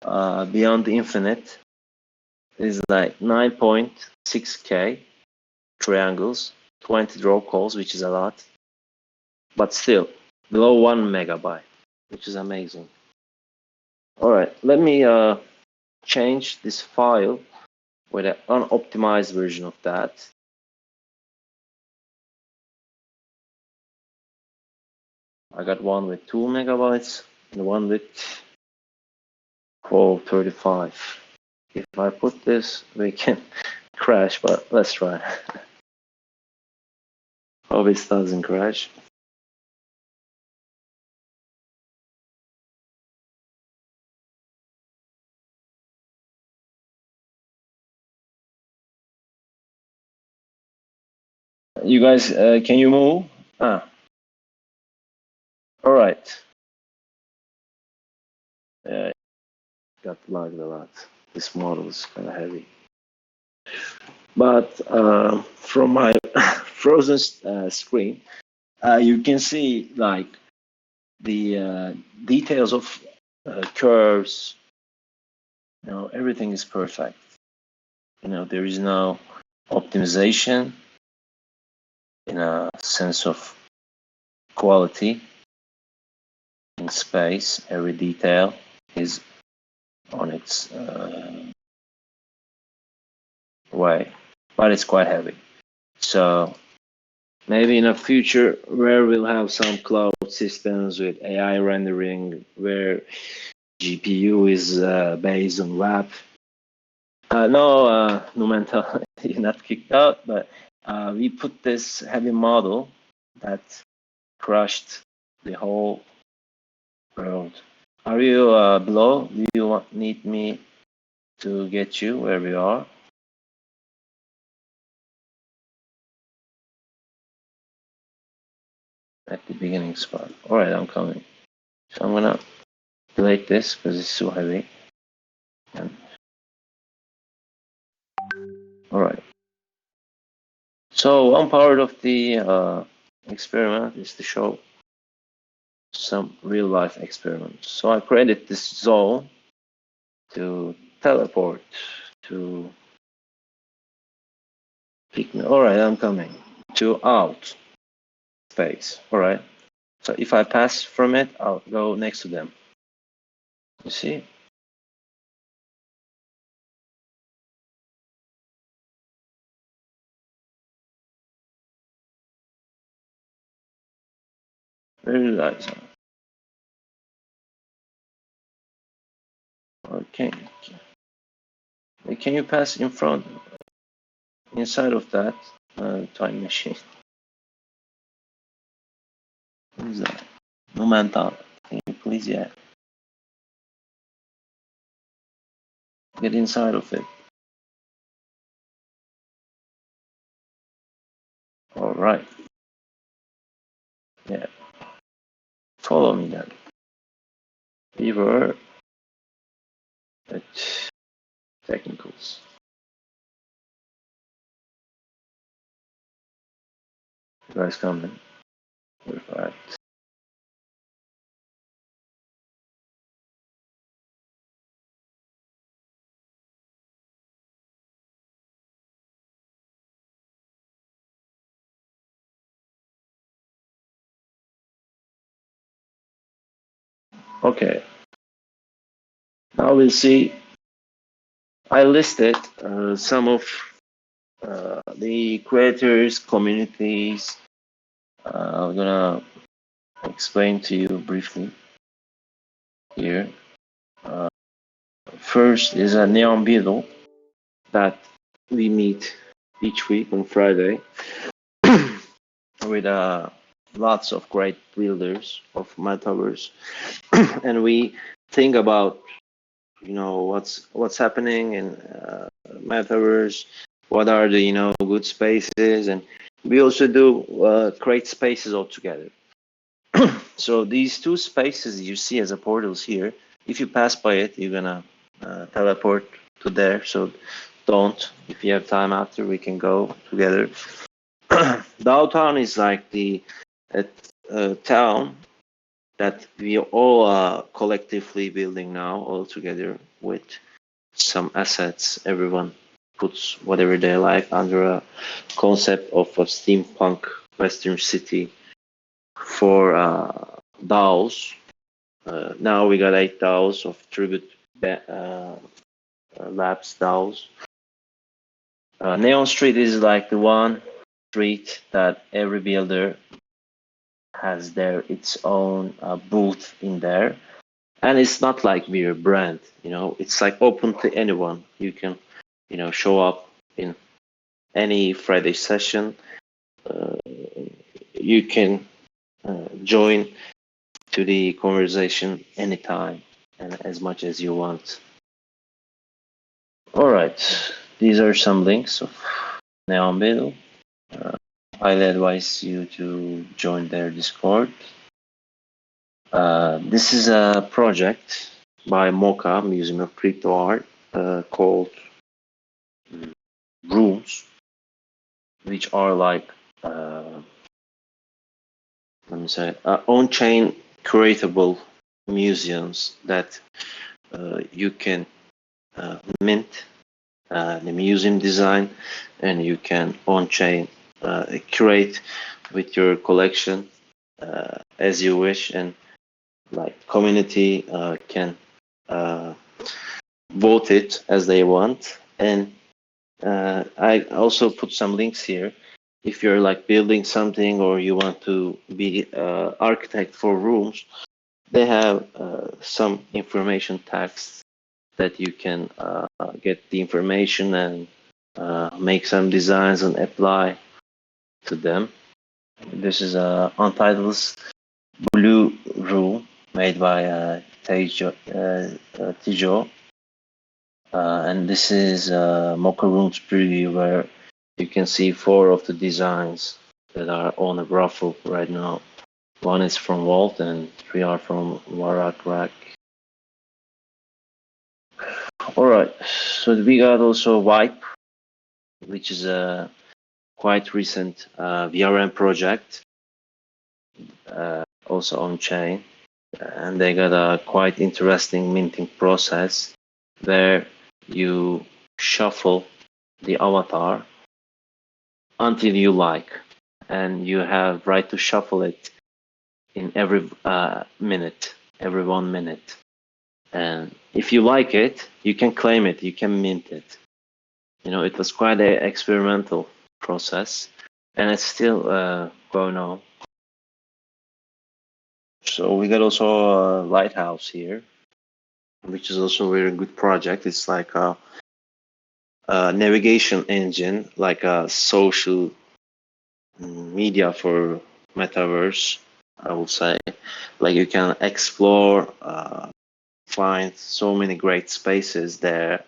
Beyond the Infinite is like 9.6K triangles, 20 draw calls, which is a lot, but still below 1 megabyte, which is amazing. All right, let me change this file with an unoptimized version of that. I got one with 2 megabytes and one with 35. If I put this, we can crash, but let's try. Hope it doesn't crash. You guys, can you move? All right. Got lagged a lot. This model is kind of heavy. But from my frozen screen, you can see like the details of curves. You know, everything is perfect. You know, there is no optimization in a sense of quality in space. Every detail is on its way, but it's quite heavy. So maybe in a future where we'll have some cloud systems with AI rendering, where GPU is based on web. No, Numental, you're not kicked out, but we put this heavy model that crushed the whole world. Are you below? Do you need me to get you where we are? At the beginning spot. All right, I'm coming. So I'm gonna delete this because it's so heavy. And, all right. So one part of the experiment is to show some real life experiments. So I created this zone to teleport to pick me. All right, I'm coming to out space. All right. So if I pass from it, I'll go next to them. You see? Very nice. Okay. Can you pass in front, inside of that time machine? What is that? Momentum. Can you please, yeah, get inside of it? All right. Yeah. Follow me then. We were at technicals. You guys coming? Perfect. Okay. Now we'll see. I listed some of the creators, communities. I'm gonna explain to you briefly here. First is a Neon Beetle that we meet each week on Friday with lots of great builders of Metaverse, and we think about, you know, what's happening in Metaverse, what are the, you know, good spaces, and we also do create spaces altogether. So these two spaces you see as a portals here, if you pass by it, you're gonna teleport to there. So don't. If you have time after, we can go together. Downtown is like the town that we all are collectively building now, all together with some assets. Everyone puts whatever they like under a concept of a steampunk Western city for DAOs. Now we got 8 DAOs of tribute Labs DAOs. Neon Street is like the one street that every builder has its own booth in there, and it's not like we're a brand, it's like open to anyone. You can show up in any Friday session. You can join to the conversation anytime and as much as you want. All right, these are some links of Neon Build. Highly advise you to join their Discord. This is a project by MoCA, Museum of Crypto Art, called Rooms, which are like, let me say, on-chain curatable museums that you can mint the museum design, and you can on-chain curate with your collection as you wish, and like community can vote it as they want. And I also put some links here. If you're like building something or you want to be architect for rooms, they have some information tags that you can get the information and make some designs and apply to them. This is a Untitled Blue room made by Tijo. And this is Mocha Rooms preview, where you can see 4 of the designs that are on a raffle right now. 1 is from Walt and 3 are from Warak Rack. Alright, so we got also Wipe, which is a quite recent VRM project, also on chain. And they got a quite interesting minting process where you shuffle the avatar until you like, and you have right to shuffle it in every minute, every 1 minute. And if you like it, you can claim it, you can mint it. It was quite an experimental process, and it's still going on. So we got also a Lighthouse here, which is also a very good project. It's like a navigation engine, like a social media for Metaverse, I would say. Like you can explore, find so many great spaces there,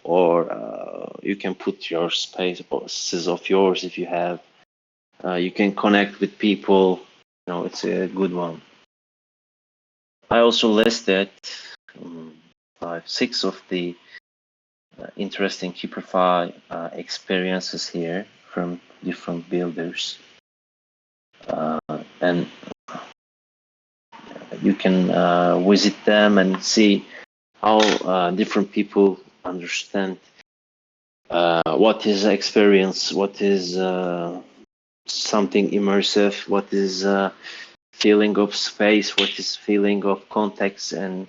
or you can put your spaces of yours if you have. You can connect with people. It's a good one. I also listed 6 of the interesting Keeperify experiences here from different builders, and you can visit them and see how different people understand what is experience, what is something immersive, what is feeling of space, what is feeling of context, and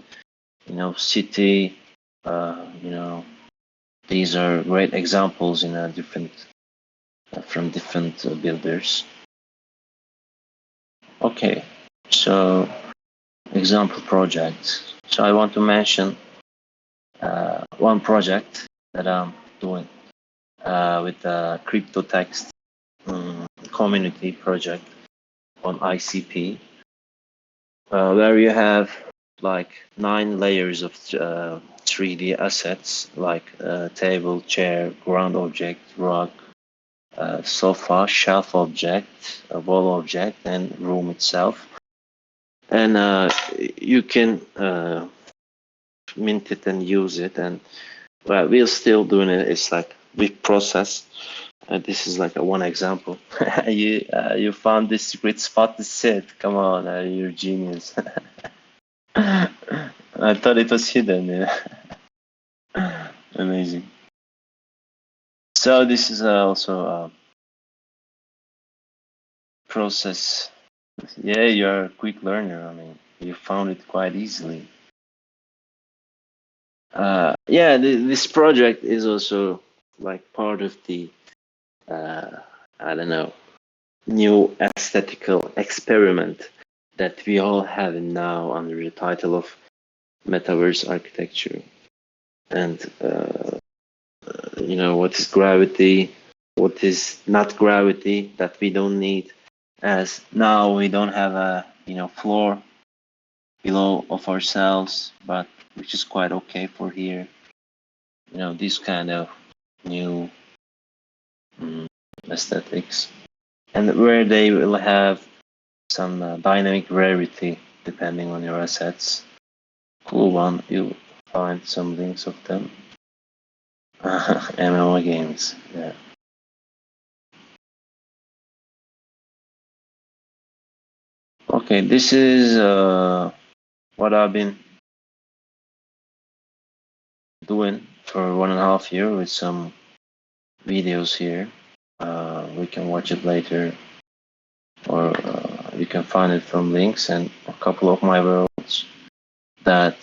city. These are great examples in from different builders. Okay, so example projects. So I want to mention one project that I'm doing with the crypto text community project on ICP, where you have like 9 layers of 3D assets, like table, chair, ground object, rug, sofa, shelf object, a wall object, and room itself. And you can mint it and use it. And we're still doing it. It's like big process. This is like one example. You found this secret spot to sit. Come on, you're a genius. I thought it was hidden. Yeah. Amazing. So this is also a process. Yeah, you're a quick learner. I mean, you found it quite easily. Yeah, this project is also like part of the I don't know, new aesthetical experiment that we all have now under the title of Metaverse architecture. And you know, what is gravity, what is not gravity that we don't need, as now we don't have a floor below of ourselves, but which is quite okay for here. You know, this kind of new aesthetics, and where they will have some dynamic rarity depending on your assets. Cool one, you'll find some links of them. MMO games, yeah. Okay, this is what I've been doing for 1.5 years with some videos here. We can watch it later, or you can find it from links and a couple of my worlds that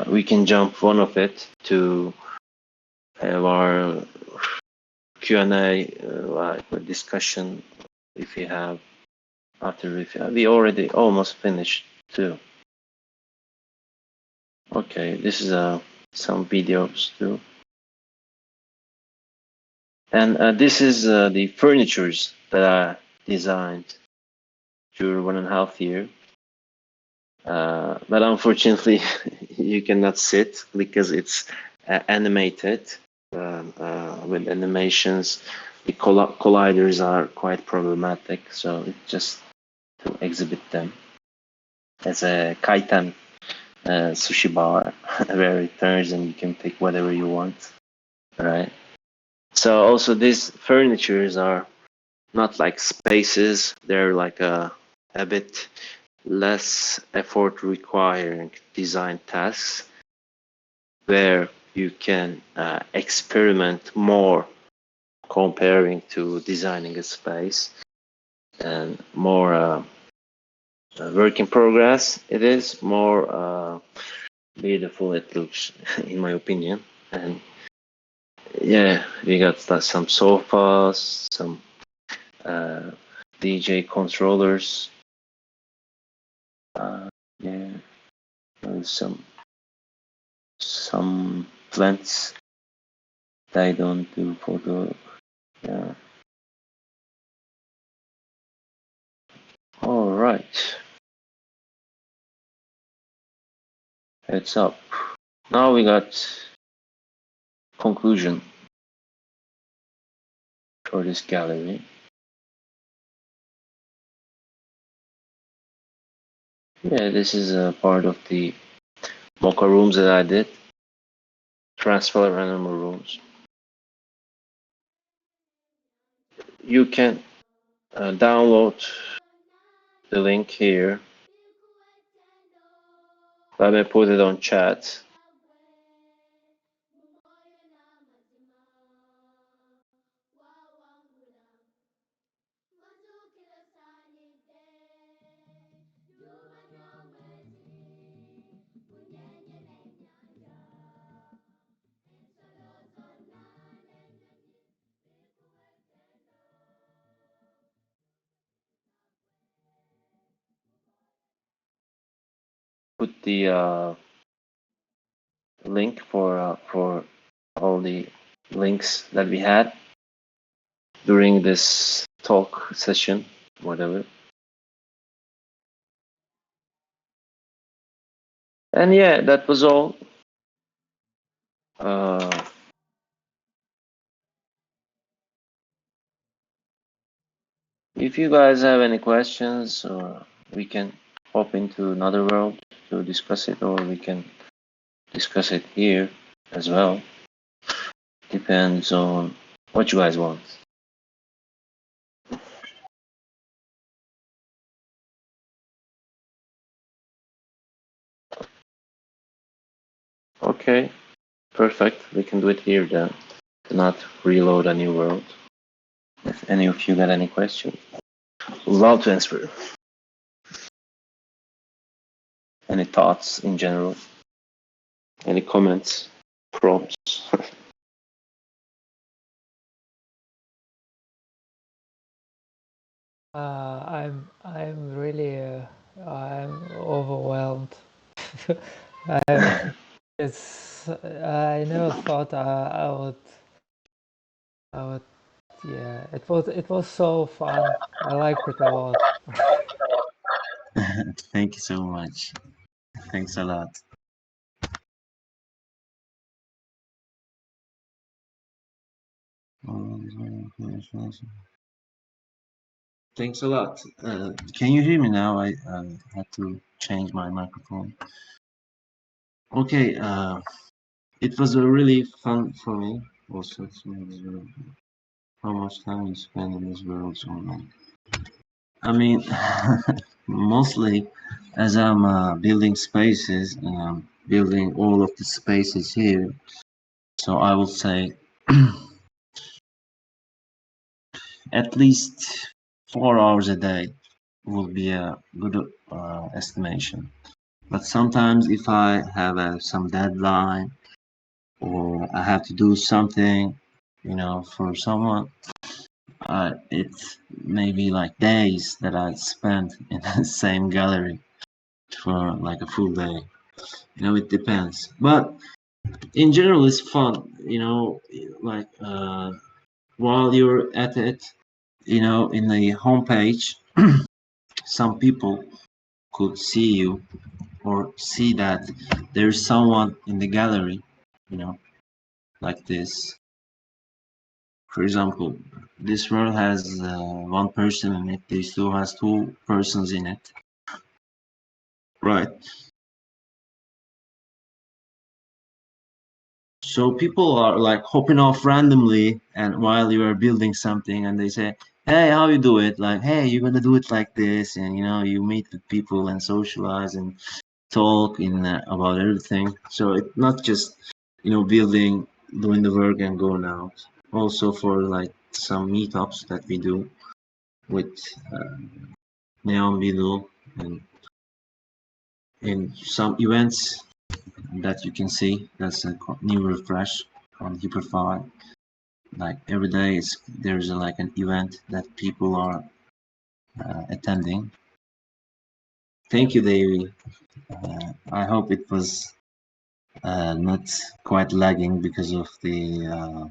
we can jump one of it to have our Q&A, like a discussion if you have after we already almost finished too. Okay, this is some videos too. And this is the furnitures that I designed during 1.5 years. But unfortunately, you cannot sit because it's animated. With animations, the colliders are quite problematic, so it's just to exhibit them as a kaitan sushi bar where it turns and you can pick whatever you want, right? So also these furnitures are not like spaces, they're like a bit less effort requiring design tasks where you can experiment more comparing to designing a space, and more work in progress it is, more beautiful it looks in my opinion. And yeah, we got some sofas, some DJ controllers, yeah, some plants that I don't do photo. Yeah. All right, heads up. Now we got conclusion for this gallery. Yeah, this is a part of the mocha rooms that I did. Transfer animal rooms. You can download the link here. Let me put it on chat. Put the link for all the links that we had during this talk session, whatever. And yeah, that was all. If you guys have any questions, or we can hop into another world to discuss it, or we can discuss it here as well. Depends on what you guys want. Okay, perfect. We can do it here then. Do not reload a new world. If any of you got any questions, love to answer. Any thoughts in general? Any comments? prompts. I'm really I'm overwhelmed. I I never thought I would yeah, it was so fun. I liked it a lot. Thank you so much. Thanks a lot. Thanks a lot. Can you hear me now? I had to change my microphone. Okay, it was really fun for me. Also, how much time you spend in this world online. I mean, mostly as I'm building spaces, building all of the spaces here. So I will say at least 4 hours a day will be a good estimation. But sometimes if I have some deadline or I have to do something, for someone, it's maybe like days that I spend in the same gallery for like a full day. It depends. But in general, it's fun. Like while you're at it, in the homepage, some people could see you or see that there's someone in the gallery, like this. For example, this world has one person in it, this two has two persons in it, right? So people are like hopping off randomly and while you are building something and they say, hey, how you do it? Like, hey, you're gonna do it like this, and you meet with people and socialize and talk about everything. So it's not just building, doing the work and going out. Also for like some meetups that we do with Neon Beetle and in some events that you can see. That's a new refresh on Hyperfy. Like every day, there's like an event that people are attending. Thank you, Davey. I hope it was not quite lagging because of the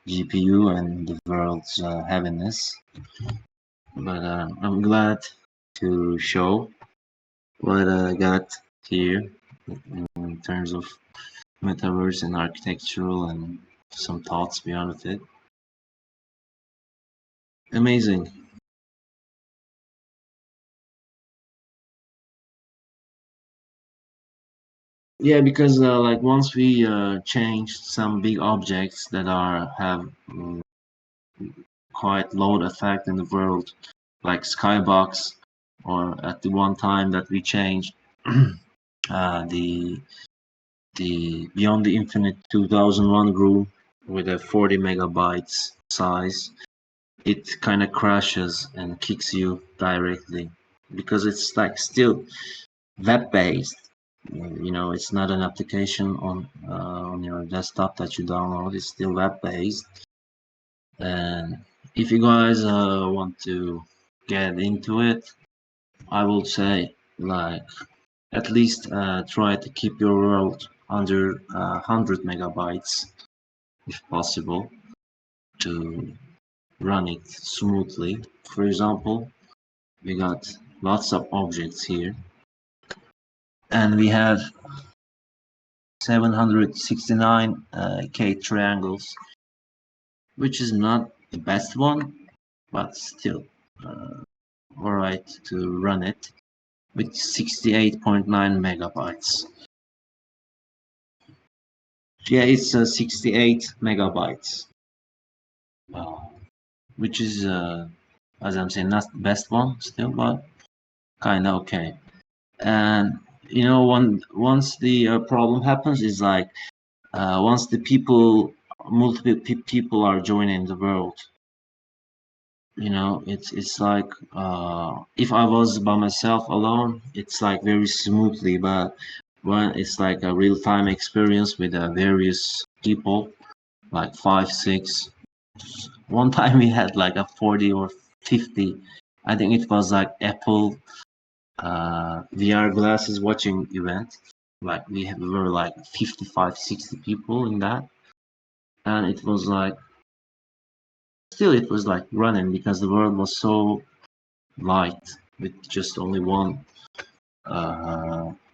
GPU and the world's heaviness. But I'm glad to show what I got here in terms of metaverse and architectural and some thoughts beyond it. Amazing. Yeah, because like once we change some big objects that have quite load effect in the world, like Skybox, or at the one time that we changed the Beyond the Infinite 2001 grew with a 40 megabytes size, it kind of crashes and kicks you directly because it's like still web-based. It's not an application on your desktop that you download. It's still web-based. And if you guys want to get into it, I will say like at least try to keep your world under 100 megabytes if possible to run it smoothly. For example, we got lots of objects here and we have 769 K triangles, which is not the best one, but still alright to run it with 68.9 megabytes. Yeah, it's 68 megabytes, which is, as I'm saying, not the best one still, but kind of okay. And once the problem happens is like once the multiple people are joining the world, it's like if I was by myself alone, it's like very smoothly, but One is like a real-time experience with various people, like 5, 6. One time we had like a 40 or 50. I think it was like Apple VR glasses watching event. Like we were like 55, 60 people in that, and it was like still it was like running because the world was so light with just only one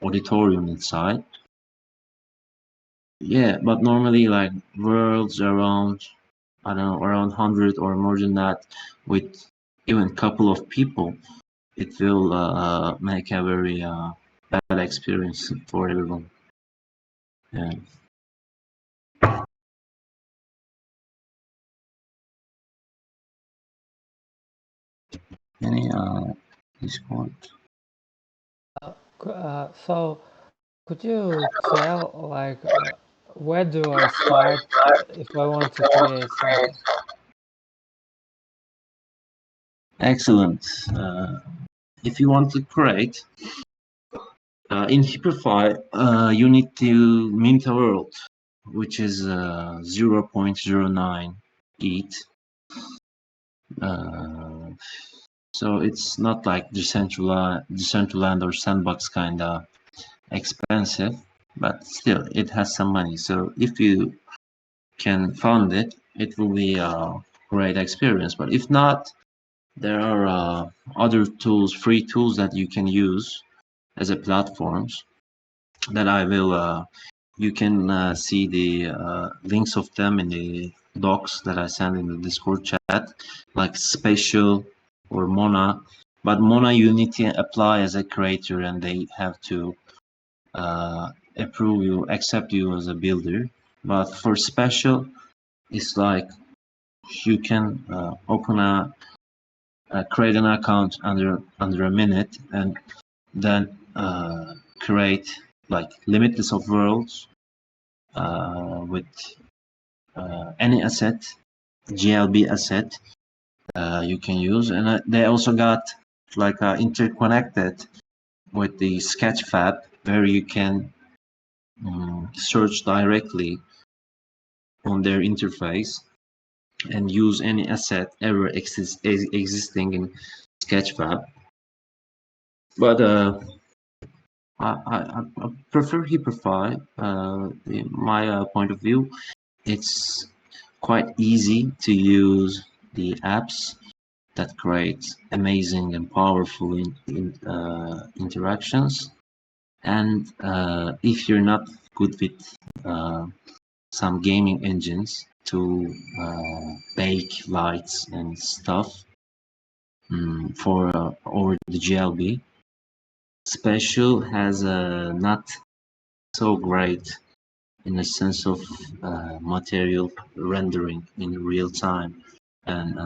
auditorium inside. Yeah, but normally like worlds around, I don't know, around 100 or more than that, with even couple of people, it will make a very bad experience for everyone. Yeah. Any Discord? So could you tell like where do I start if I want to create something? Excellent. If you want to create in Hyperfy, you need to mint a world, which is 0.09 ETH. So it's not like Decentraland or Sandbox kind of expensive, but still it has some money. So if you can fund it, it will be a great experience. But if not, there are other tools, free tools that you can use as a platforms that I will. You can see the links of them in the docs that I sent in the Discord chat, like Spatial or Mona. But Mona, you need to apply as a creator, and they have to approve you, accept you as a builder. But for Spatial, it's like you can open create an account under a minute, and then create like limitless of worlds with any asset, GLB asset you can use. And they also got like interconnected with the Sketchfab, where you can search directly on their interface and use any asset ever existing in Sketchfab. But I prefer Hyperfy. In my point of view, it's quite easy to use the apps that create amazing and powerful interactions. And if you're not good with some gaming engines to bake lights and stuff for over the GLB, Spatial has a not so great in the sense of material rendering in real time and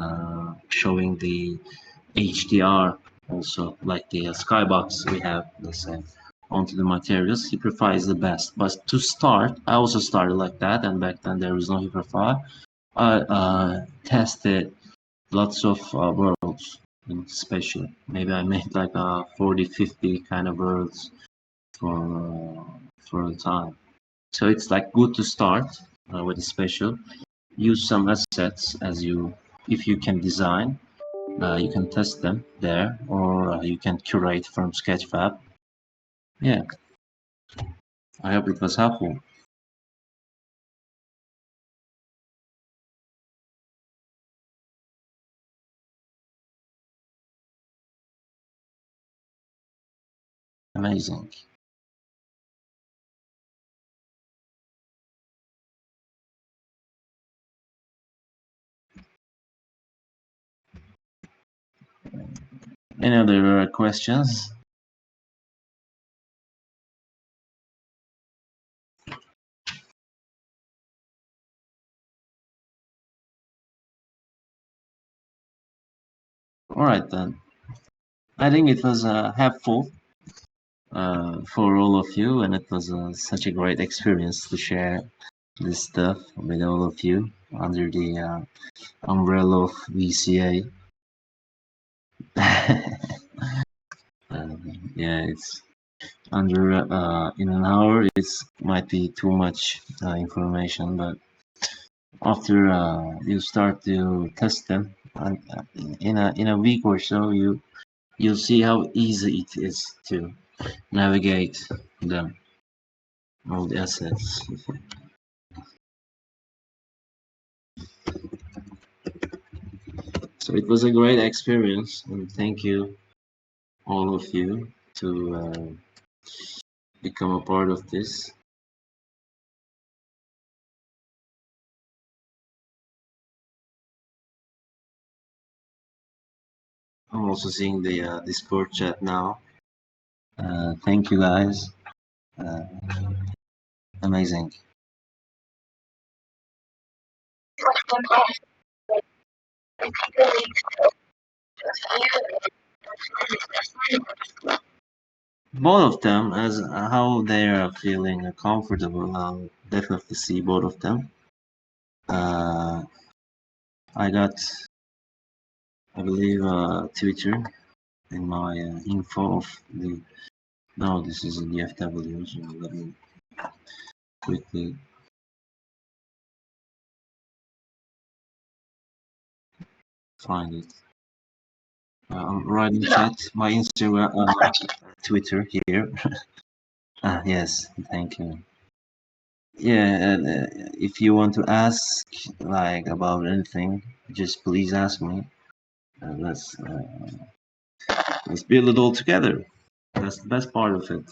showing the HDR also, like the skybox we have, let's say, onto the materials. Hyperfy is the best. But to start, I also started like that, and back then there was no Hyperfy. I tested lots of worlds in Spatial. Maybe I made like 40, 50 kind of worlds for a time. So it's like good to start with a Spatial. Use some assets as you, if you can design, you can test them there, or you can curate from Sketchfab. Yeah, I hope it was helpful. Amazing. Any other questions? All right then. I think it was helpful for all of you, and it was such a great experience to share this stuff with all of you under the umbrella of VCA. Yeah, under in an hour. It might be too much information, but after you start to test them, in a week or so, you'll see how easy it is to navigate them, all the assets. So it was a great experience, and thank you, all of you, to become a part of this. I'm also seeing the Discord chat now. Thank you, guys. Amazing. Both of them, as how they are feeling comfortable, I'll definitely see both of them. I got, I believe, Twitter in my info of the. No, this is in the FW, so let me quickly find it. I'm writing chat, my Instagram, Twitter here. Yes, thank you. Yeah, and if you want to ask like about anything, just please ask me. Let's build it all together. That's the best part of it.